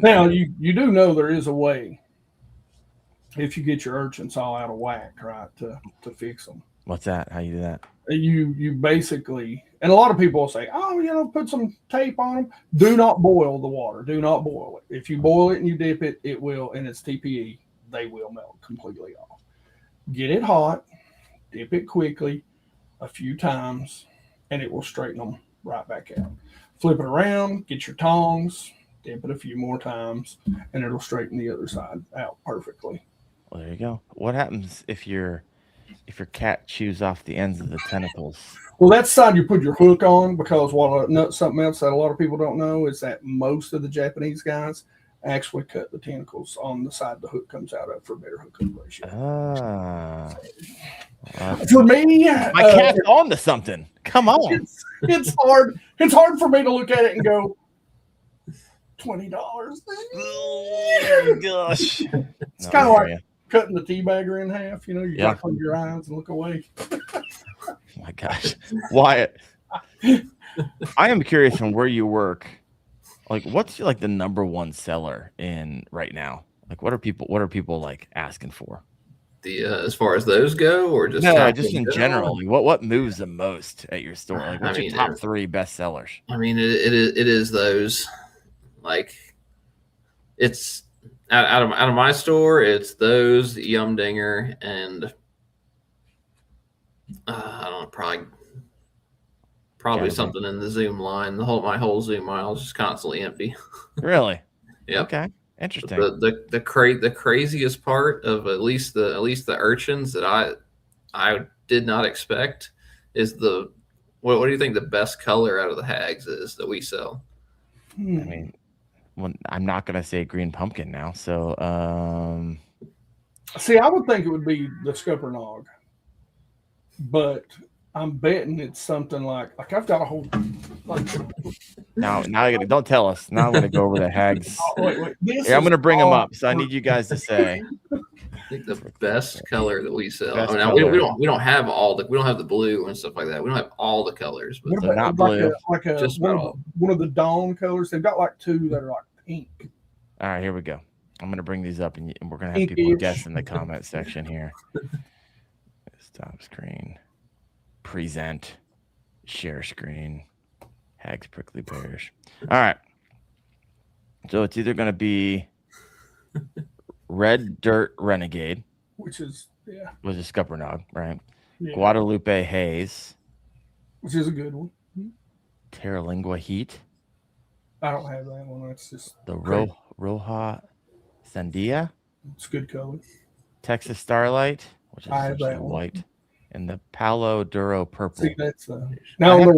Now you do know there is a way if you get your urchins all out of whack, right, to fix them. What's that? How you do that? You basically, and a lot of people will say, oh, put some tape on them. Do not boil the water. Do not boil it. If you boil it and you dip it, it will, and it's TPE, they will melt completely off. Get it hot, dip it quickly a few times, and it will straighten them right back out. Flip it around, get your tongs, dip it a few more times, and it'll straighten the other side out perfectly. Well, there you go. What happens if your cat chews off the ends of the tentacles? Well, that side you put your hook on, because something else that a lot of people don't know is that most of the Japanese guys actually cut the tentacles on the side the hook comes out of for better hook hook ratio. For me, my cat's on to something. Come on. It's hard. It's hard for me to look at it and go, $20. Oh gosh. It's kind of like cutting the tea bagger in half. You Yeah. close your eyes and look away. Oh my gosh. Wyatt, I am curious from where you work. Like, what's like the number one seller in right now? Like, what are people like asking for? As far as those go, or just just in general? Like, what moves the most at your store? Like, what's your top 3 best sellers? I mean, it is those. Like, it's out of my store. It's those Yumdinger and I don't know, probably something in the Zoom line. My whole Zoom line is just constantly empty. Really? Yeah. Okay. Interesting. The craziest part of at least the urchins that I did not expect is what do you think the best color out of the hags is that we sell? I mean, I'm not gonna say green pumpkin now. So see, I would think it would be the Scuppernong, but I'm betting it's something like I've got a whole. Now don't tell us. Now I'm gonna go over the hags. Wait. I'm gonna bring them up. So I need you guys to say. I think the best color that we sell. We don't have we don't have the blue and stuff like that. We don't have all the colors, but what about not blue. Just one of the dawn colors. They've got like 2 that are like pink. All right, here we go. I'm gonna bring these up, and we're gonna have people guess in the comment section here. Stop screen. Present. Share screen. Hags, prickly pears. All right. So it's either going to be Red Dirt Renegade, which is was a Scuppernong, right? Yeah. Guadalupe Haze, which is a good one. Terralingua Heat. I don't have that one. That's just the Roja Sandia. It's a good color. Texas Starlight, which is that white, and the Palo Duro Purple. See, that's now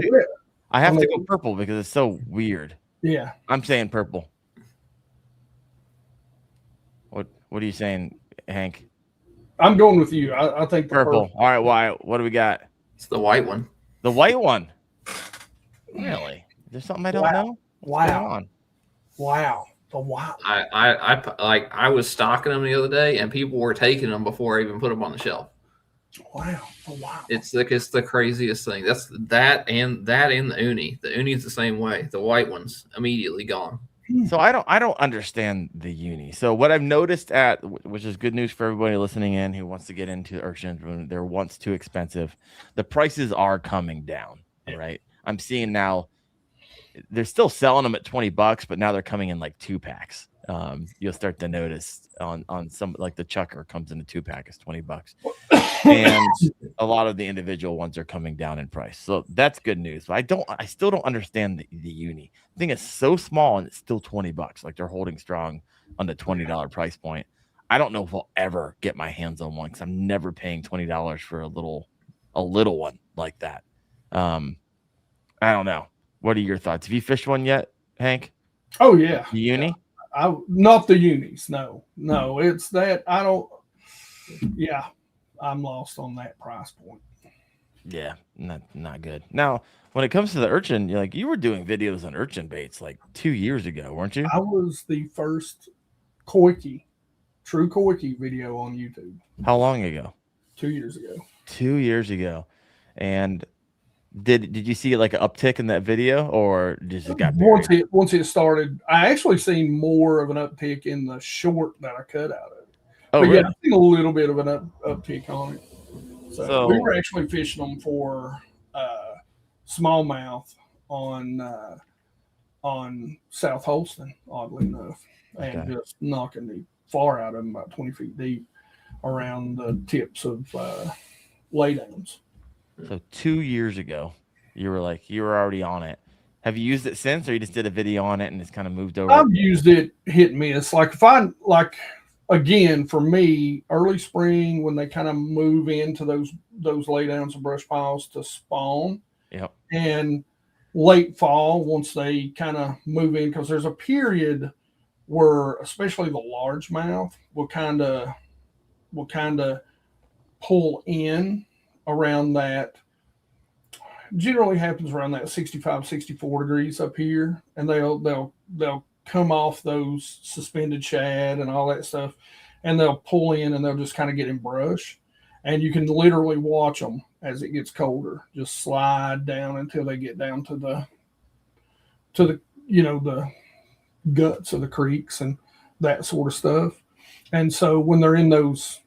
I have to go purple because it's so weird. Yeah, I'm saying purple. What are you saying, Hank? I'm going with you. I think the purple. All right, why? What do we got? It's the white one. The white one. Really? Is there something I don't know? What's going on? Wow. The wow. I was stocking them the other day, and people were taking them before I even put them on the shelf. Wow. Oh, wow. It's the craziest thing. That's that and the uni. The uni is the same way. The white one's immediately gone. So I don't understand the uni. So what I've noticed which is good news for everybody listening in who wants to get into urchins when they're once too expensive, the prices are coming down. Right. I'm seeing now they're still selling them at $20, but now they're coming in like 2-packs. You'll start to notice on some, like the Chucker comes in a 2-pack, it's $20, and a lot of the individual ones are coming down in price. So that's good news. But I still don't understand the uni. I think it's so small and it's still $20. Like they're holding strong on the $20 price point. I don't know if I'll ever get my hands on one because I'm never paying $20 for a little one like that. I don't know. What are your thoughts? Have you fished one yet, Hank? Oh yeah, the uni. Not the unis. No, it's that I don't. Yeah, I'm lost on that price point. Yeah, not good. Now, when it comes to the urchin, you were doing videos on urchin baits like 2 years ago, weren't you? I was the first true koiki video on YouTube. How long ago? 2 years ago. 2 years ago, and. Did you see like an uptick in that video, or just got once it started? I actually seen more of an uptick in the short that I cut out of it. Oh, but really? Yeah, I seen a little bit of an uptick on it. So we were actually fishing them for smallmouth on South Holston, oddly enough, and just knocking the far out of them about 20 feet deep around the tips of laydowns. So 2 years ago, you were already on it. Have you used it since, or you just did a video on it and it's kind of moved over? I've used it hit and miss. Again, for me, early spring when they kind of move into those laydowns and brush piles to spawn. Yep. And late fall once they kind of move in, because there's a period where especially the largemouth will kind of pull in around that. Generally happens around that 65, 64 degrees up here, and they'll come off those suspended shad and all that stuff, and they'll pull in and they'll just kind of get in brush, and you can literally watch them as it gets colder just slide down until they get down to the the guts of the creeks and that sort of stuff. And so when they're in those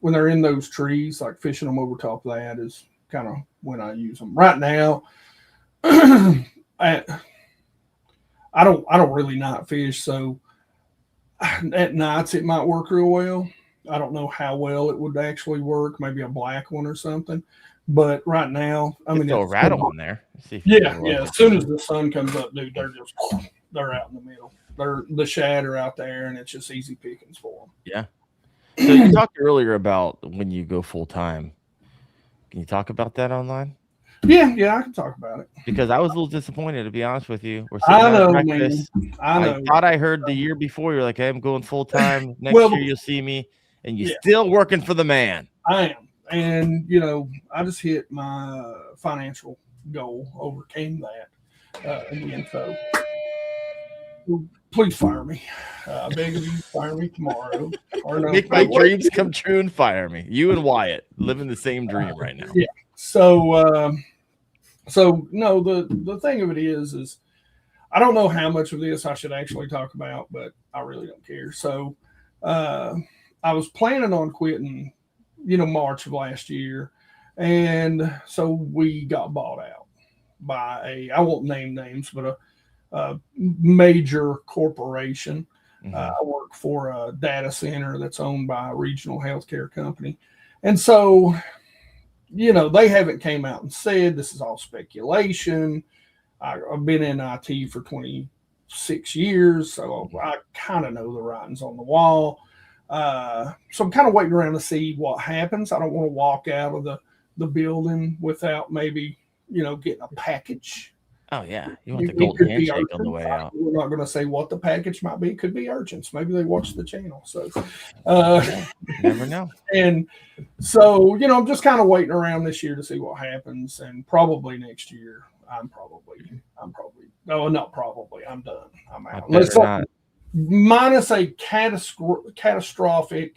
trees, like fishing them over top of that is kind of when I use them. Right now, I don't really night fish, so at nights it might work real well. I don't know how well it would actually work, maybe a black one or something. But right now, I mean, throw a rattle on there. Yeah. As soon as the sun comes up, dude, they're out in the middle. The shad are out there, and it's just easy pickings for them. Yeah. So you talked earlier about when you go full time. Can you talk about that online? Yeah, I can talk about it. Because I was a little disappointed, to be honest with you. I know, man. I thought I heard the year before you're like, hey, I'm going full time. Next year you'll see me, and you're still working for the man. I am, and I just hit my financial goal, overcame that again. So please fire me. I beg of you, fire me tomorrow. Or no, make my dreams come true and fire me. You and Wyatt living the same dream right now. Yeah. So no, the thing of it is I don't know how much of this I should actually talk about, but I really don't care. So I was planning on quitting, March of last year, and so we got bought out by I won't name names, but a major corporation. Mm-hmm. I work for a data center that's owned by a regional healthcare company, and so they haven't came out and said this is all speculation. I've been in IT for 26 years, so I kind of know the writings on the wall. So I'm kind of waiting around to see what happens. I don't want to walk out of the building without maybe, getting a package. Oh, yeah. You want the golden handshake on the way out. We're not going to say what the package might be. It could be urchins. Maybe they watch the channel. So, never know. And so, I'm just kind of waiting around this year to see what happens. And probably next year, I'm done. I'm out. Minus a catastrophic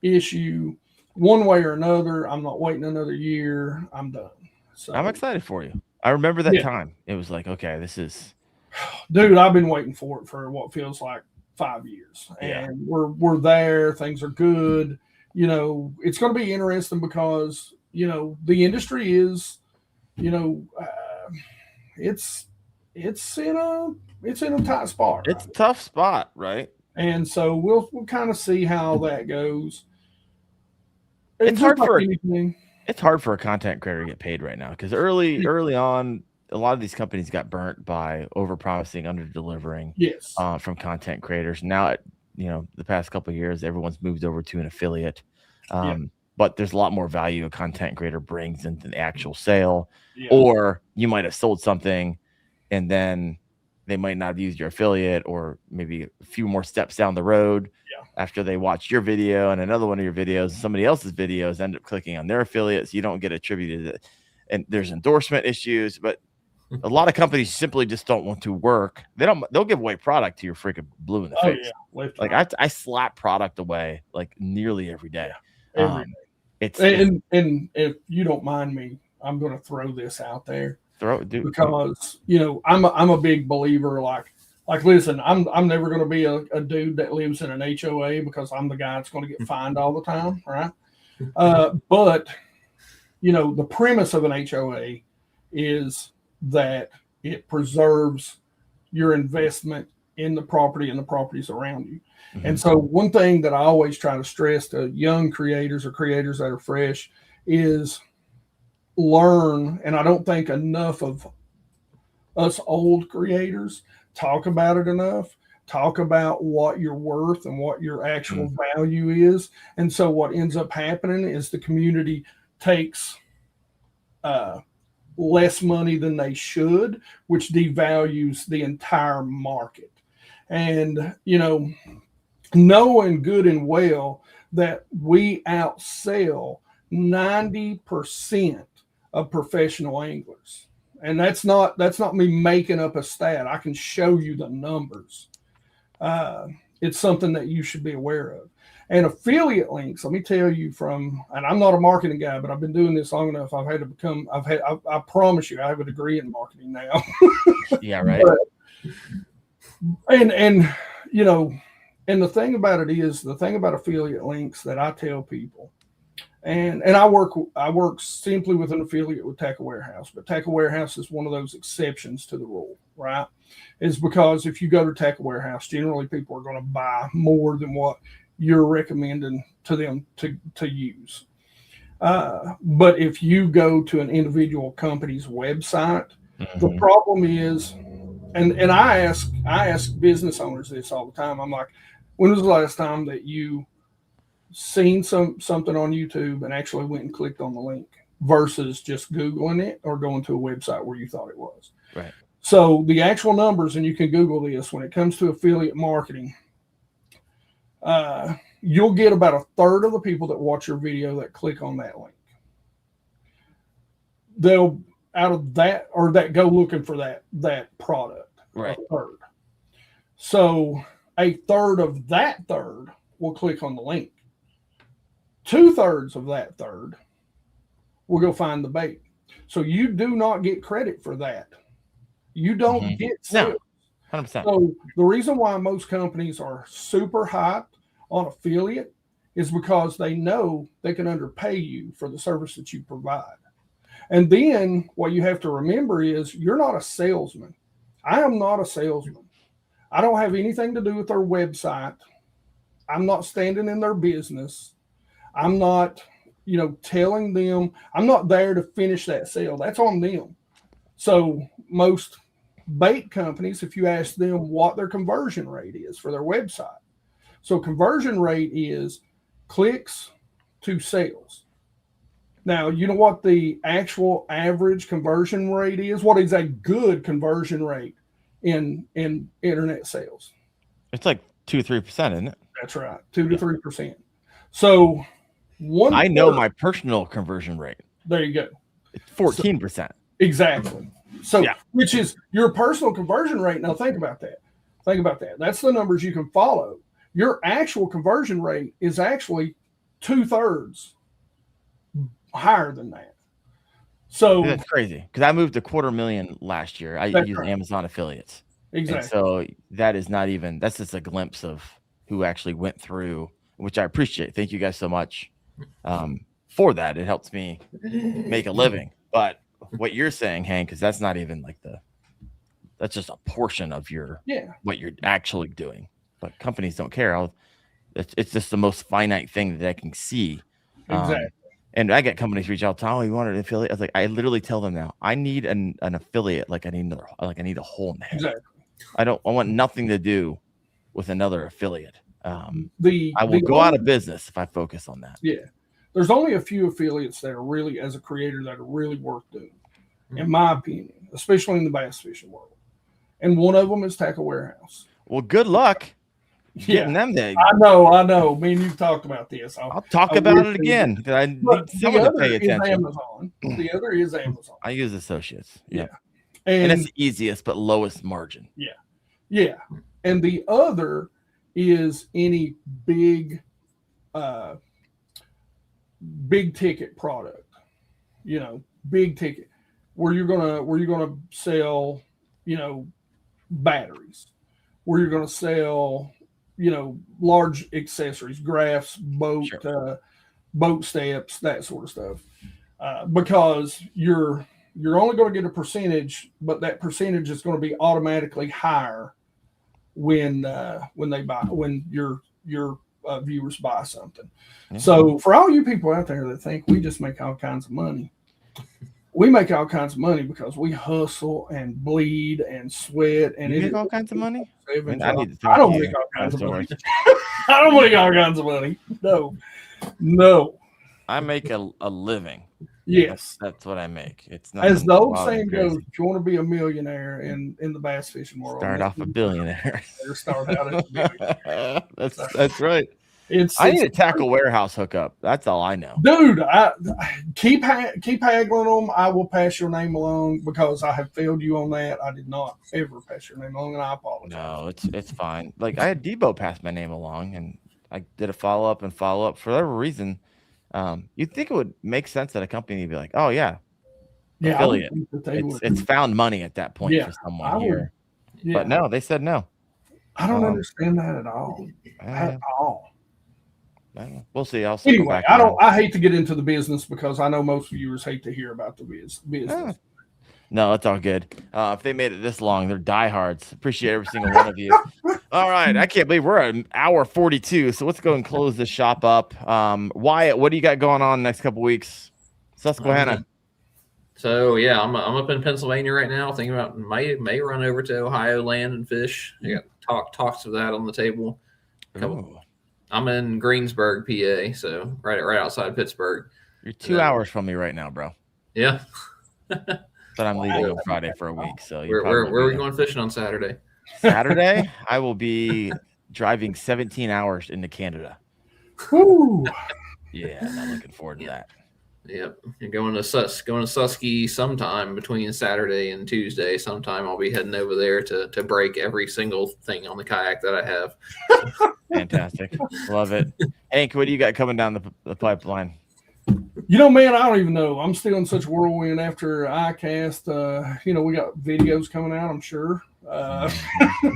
issue one way or another. I'm not waiting another year. I'm done. So I'm excited for you. I remember that time. It was like, okay, this is. Dude, I've been waiting for it for what feels like 5 years, and we're there. Things are good. It's going to be interesting because the industry is, it's in a tight spot. It's a tough spot, right? And so we'll kind of see how that goes. It's hard for anything. It's hard for a content creator to get paid right now because early on, a lot of these companies got burnt by over-promising, under-delivering from content creators. Now, the past couple of years, everyone's moved over to an affiliate. But there's a lot more value a content creator brings into the actual sale. Yeah. Or you might have sold something and then they might not have used your affiliate, or maybe a few more steps down the road after they watch your video and another one of your videos, somebody else's videos end up clicking on their affiliates. You don't get attributed to it. And there's endorsement issues, but a lot of companies simply just don't want to work. They'll give away product to your freaking blue in the face. Yeah. Like I slap product away like nearly every day. And if you don't mind me, I'm going to throw this out there. Because I'm a big believer. Like listen, I'm never going to be a dude that lives in an HOA because I'm the guy that's going to get fined all the time, right? But the premise of an HOA is that it preserves your investment in the property and the properties around you. Mm-hmm. And so one thing that I always try to stress to young creators or creators that are fresh is learn. And I don't think enough of us old creators talk about it enough. Talk about what you're worth and what your actual value is. And so what ends up happening is the community takes less money than they should, which devalues the entire market. And, knowing good and well that we outsell 90% of professional anglers. And that's not me making up a stat. I can show you the numbers. It's something that you should be aware of. And affiliate links, let me tell you and I'm not a marketing guy, but I've been doing this long enough. I promise you, I have a degree in marketing now. Yeah, right. And you know, and the thing about affiliate links that I tell people, and I work simply with an affiliate with Tackle Warehouse, but Tackle Warehouse is one of those exceptions to the rule, right? Is because if you go to Tackle Warehouse, generally people are going to buy more than what you're recommending to them to use. But if you go to an individual company's website, the problem is, and I ask business owners this all the time. I'm like, when was the last time that you seen something on YouTube and actually went and clicked on the link versus just Googling it or going to a website where you thought it was? Right. So the actual numbers, and you can Google this, when it comes to affiliate marketing, you'll get about a third of the people that watch your video that click on that link. They'll out of that or that go looking for that product. Right. A third. So a third of that third will click on the link. 2/3 of that third will go find the bait. So you do not get credit for that. You don't get sales. No, 100%. So the reason why most companies are super hyped on affiliate is because they know they can underpay you for the service that you provide. And then what you have to remember is you're not a salesman. I am not a salesman. I don't have anything to do with their website. I'm not standing in their business. I'm not, telling them. I'm not there to finish that sale. That's on them. So most bait companies, if you ask them what their conversion rate is for their website. So conversion rate is clicks to sales. Now, you know what the actual average conversion rate is? What is a good conversion rate in internet sales? It's like 2-3%, isn't it? That's right, 2 to 3%. So I know my personal conversion rate. There you go. It's 14%. So, exactly. So, which is your personal conversion rate. Now, think about that. That's the numbers you can follow. Your actual conversion rate is actually 2/3 higher than that. So that's crazy because I moved $250,000 last year. I use Amazon affiliates. Exactly. And so that is not even, that's just a glimpse of who actually went through, which I appreciate. Thank you guys so much for that. It helps me make a living. But what you're saying, Hank, because that's not even like that's just a portion of what you're actually doing. But companies don't care. It's just the most finite thing that I can see. Exactly. And I get companies reach out to, you want an affiliate? I was like, I literally tell them now, I need an affiliate. Like I need a hole in the head. Exactly. I want nothing to do with another affiliate. I will go out of business if I focus on that. Yeah. There's only a few affiliates that are really, as a creator, that are really worth doing, in my opinion, especially in the bass fishing world. And one of them is Tackle Warehouse. Well, good luck getting them there. I know. Me and you talked about this. I'll talk about it again because I need someone to pay attention. The other is Amazon. I use associates. Yeah. And it's the easiest but lowest margin. Yeah. And the other is any big ticket product. Big ticket where you're gonna sell, batteries, where you're gonna sell, large accessories, graphs, boat steps, that sort of stuff. Because you're only going to get a percentage, but that percentage is going to be automatically higher when your viewers buy something. Mm-hmm. So for all you people out there that think we just make all kinds of money, we make all kinds of money because we hustle and bleed and sweat. And you make all kinds of money? I don't make all kinds of money. I don't make all kinds of money. No. I make a living Yes. That's what I make. It's not As the old wild and saying goes, crazy. if you want to be a millionaire in the bass fishing world, Start off a billionaire. Or start out as a millionaire. That's right. I need a tackle warehouse hookup. That's all I know. Dude, I keep haggling them. I will pass your name along because I have failed you on that. I did not ever pass your name along, and I apologize. No, it's fine. Like I had Debo pass my name along, and I did a follow up for whatever reason. You'd think it would make sense that a company would be like, oh yeah, affiliate. It's found money at that point for someone here. But no, they said no. I don't understand that at all. At all. We'll see. I'll anyway. I hate to get into the business because I know most viewers hate to hear about the business. No, it's all good. If they made it this long, they're diehards. Appreciate every single one of you. All right, I can't believe we're at an hour 42. So let's go and close this shop up. Wyatt, what do you got going on the next couple weeks? Susquehanna. So yeah, I'm up in Pennsylvania right now. Thinking about may run over to Ohio, land and fish. I got talks of that on the table. I'm in Greensburg, PA, so right outside Pittsburgh. You're 2 hours from me right now, bro. Yeah. But I'm leaving on Friday for a week. So where are we going fishing on Saturday? Saturday, I will be driving 17 hours into Canada. Woo. Yeah, I'm not looking forward to that. Yep, you're going to Susky sometime between Saturday and Tuesday. Sometime I'll be heading over there to break every single thing on the kayak that I have. Fantastic, love it. Hank, what do you got coming down the pipeline? Man, I don't even know. I'm still in such a whirlwind after ICAST. We got videos coming out, I'm sure.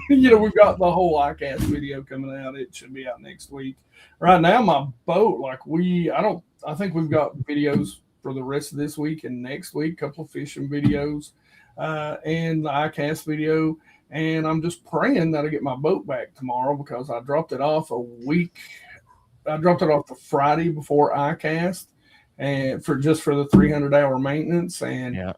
We've got the whole ICAST video coming out. It should be out next week. Right now, my boat, I think we've got videos for the rest of this week and next week, a couple of fishing videos, and the ICAST video. And I'm just praying that I get my boat back tomorrow because I dropped it off the Friday before ICAST and for the 300-hour maintenance. And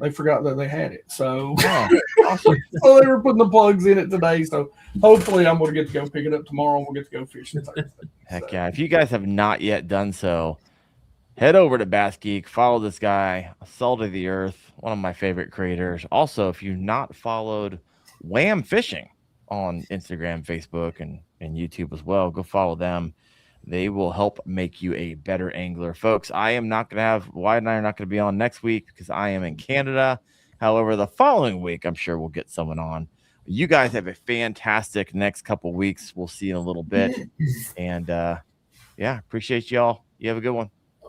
they forgot that they had it. So, so they were putting the plugs in it today. So hopefully I'm going to get to go pick it up tomorrow and we'll get to go fishing Thursday. Heck yeah. If you guys have not yet done so, head over to BassGeek, follow this guy, Salt of the Earth, one of my favorite creators. Also, if you've not followed Wham Fishing on Instagram, Facebook, and YouTube as well, go follow them. They will help make you a better angler. Folks, I am not going to have Wyatt and I are not going to be on next week because I am in Canada. However, the following week, I'm sure we'll get someone on. You guys have a fantastic next couple weeks. We'll see you in a little bit. And appreciate y'all. You have a good one.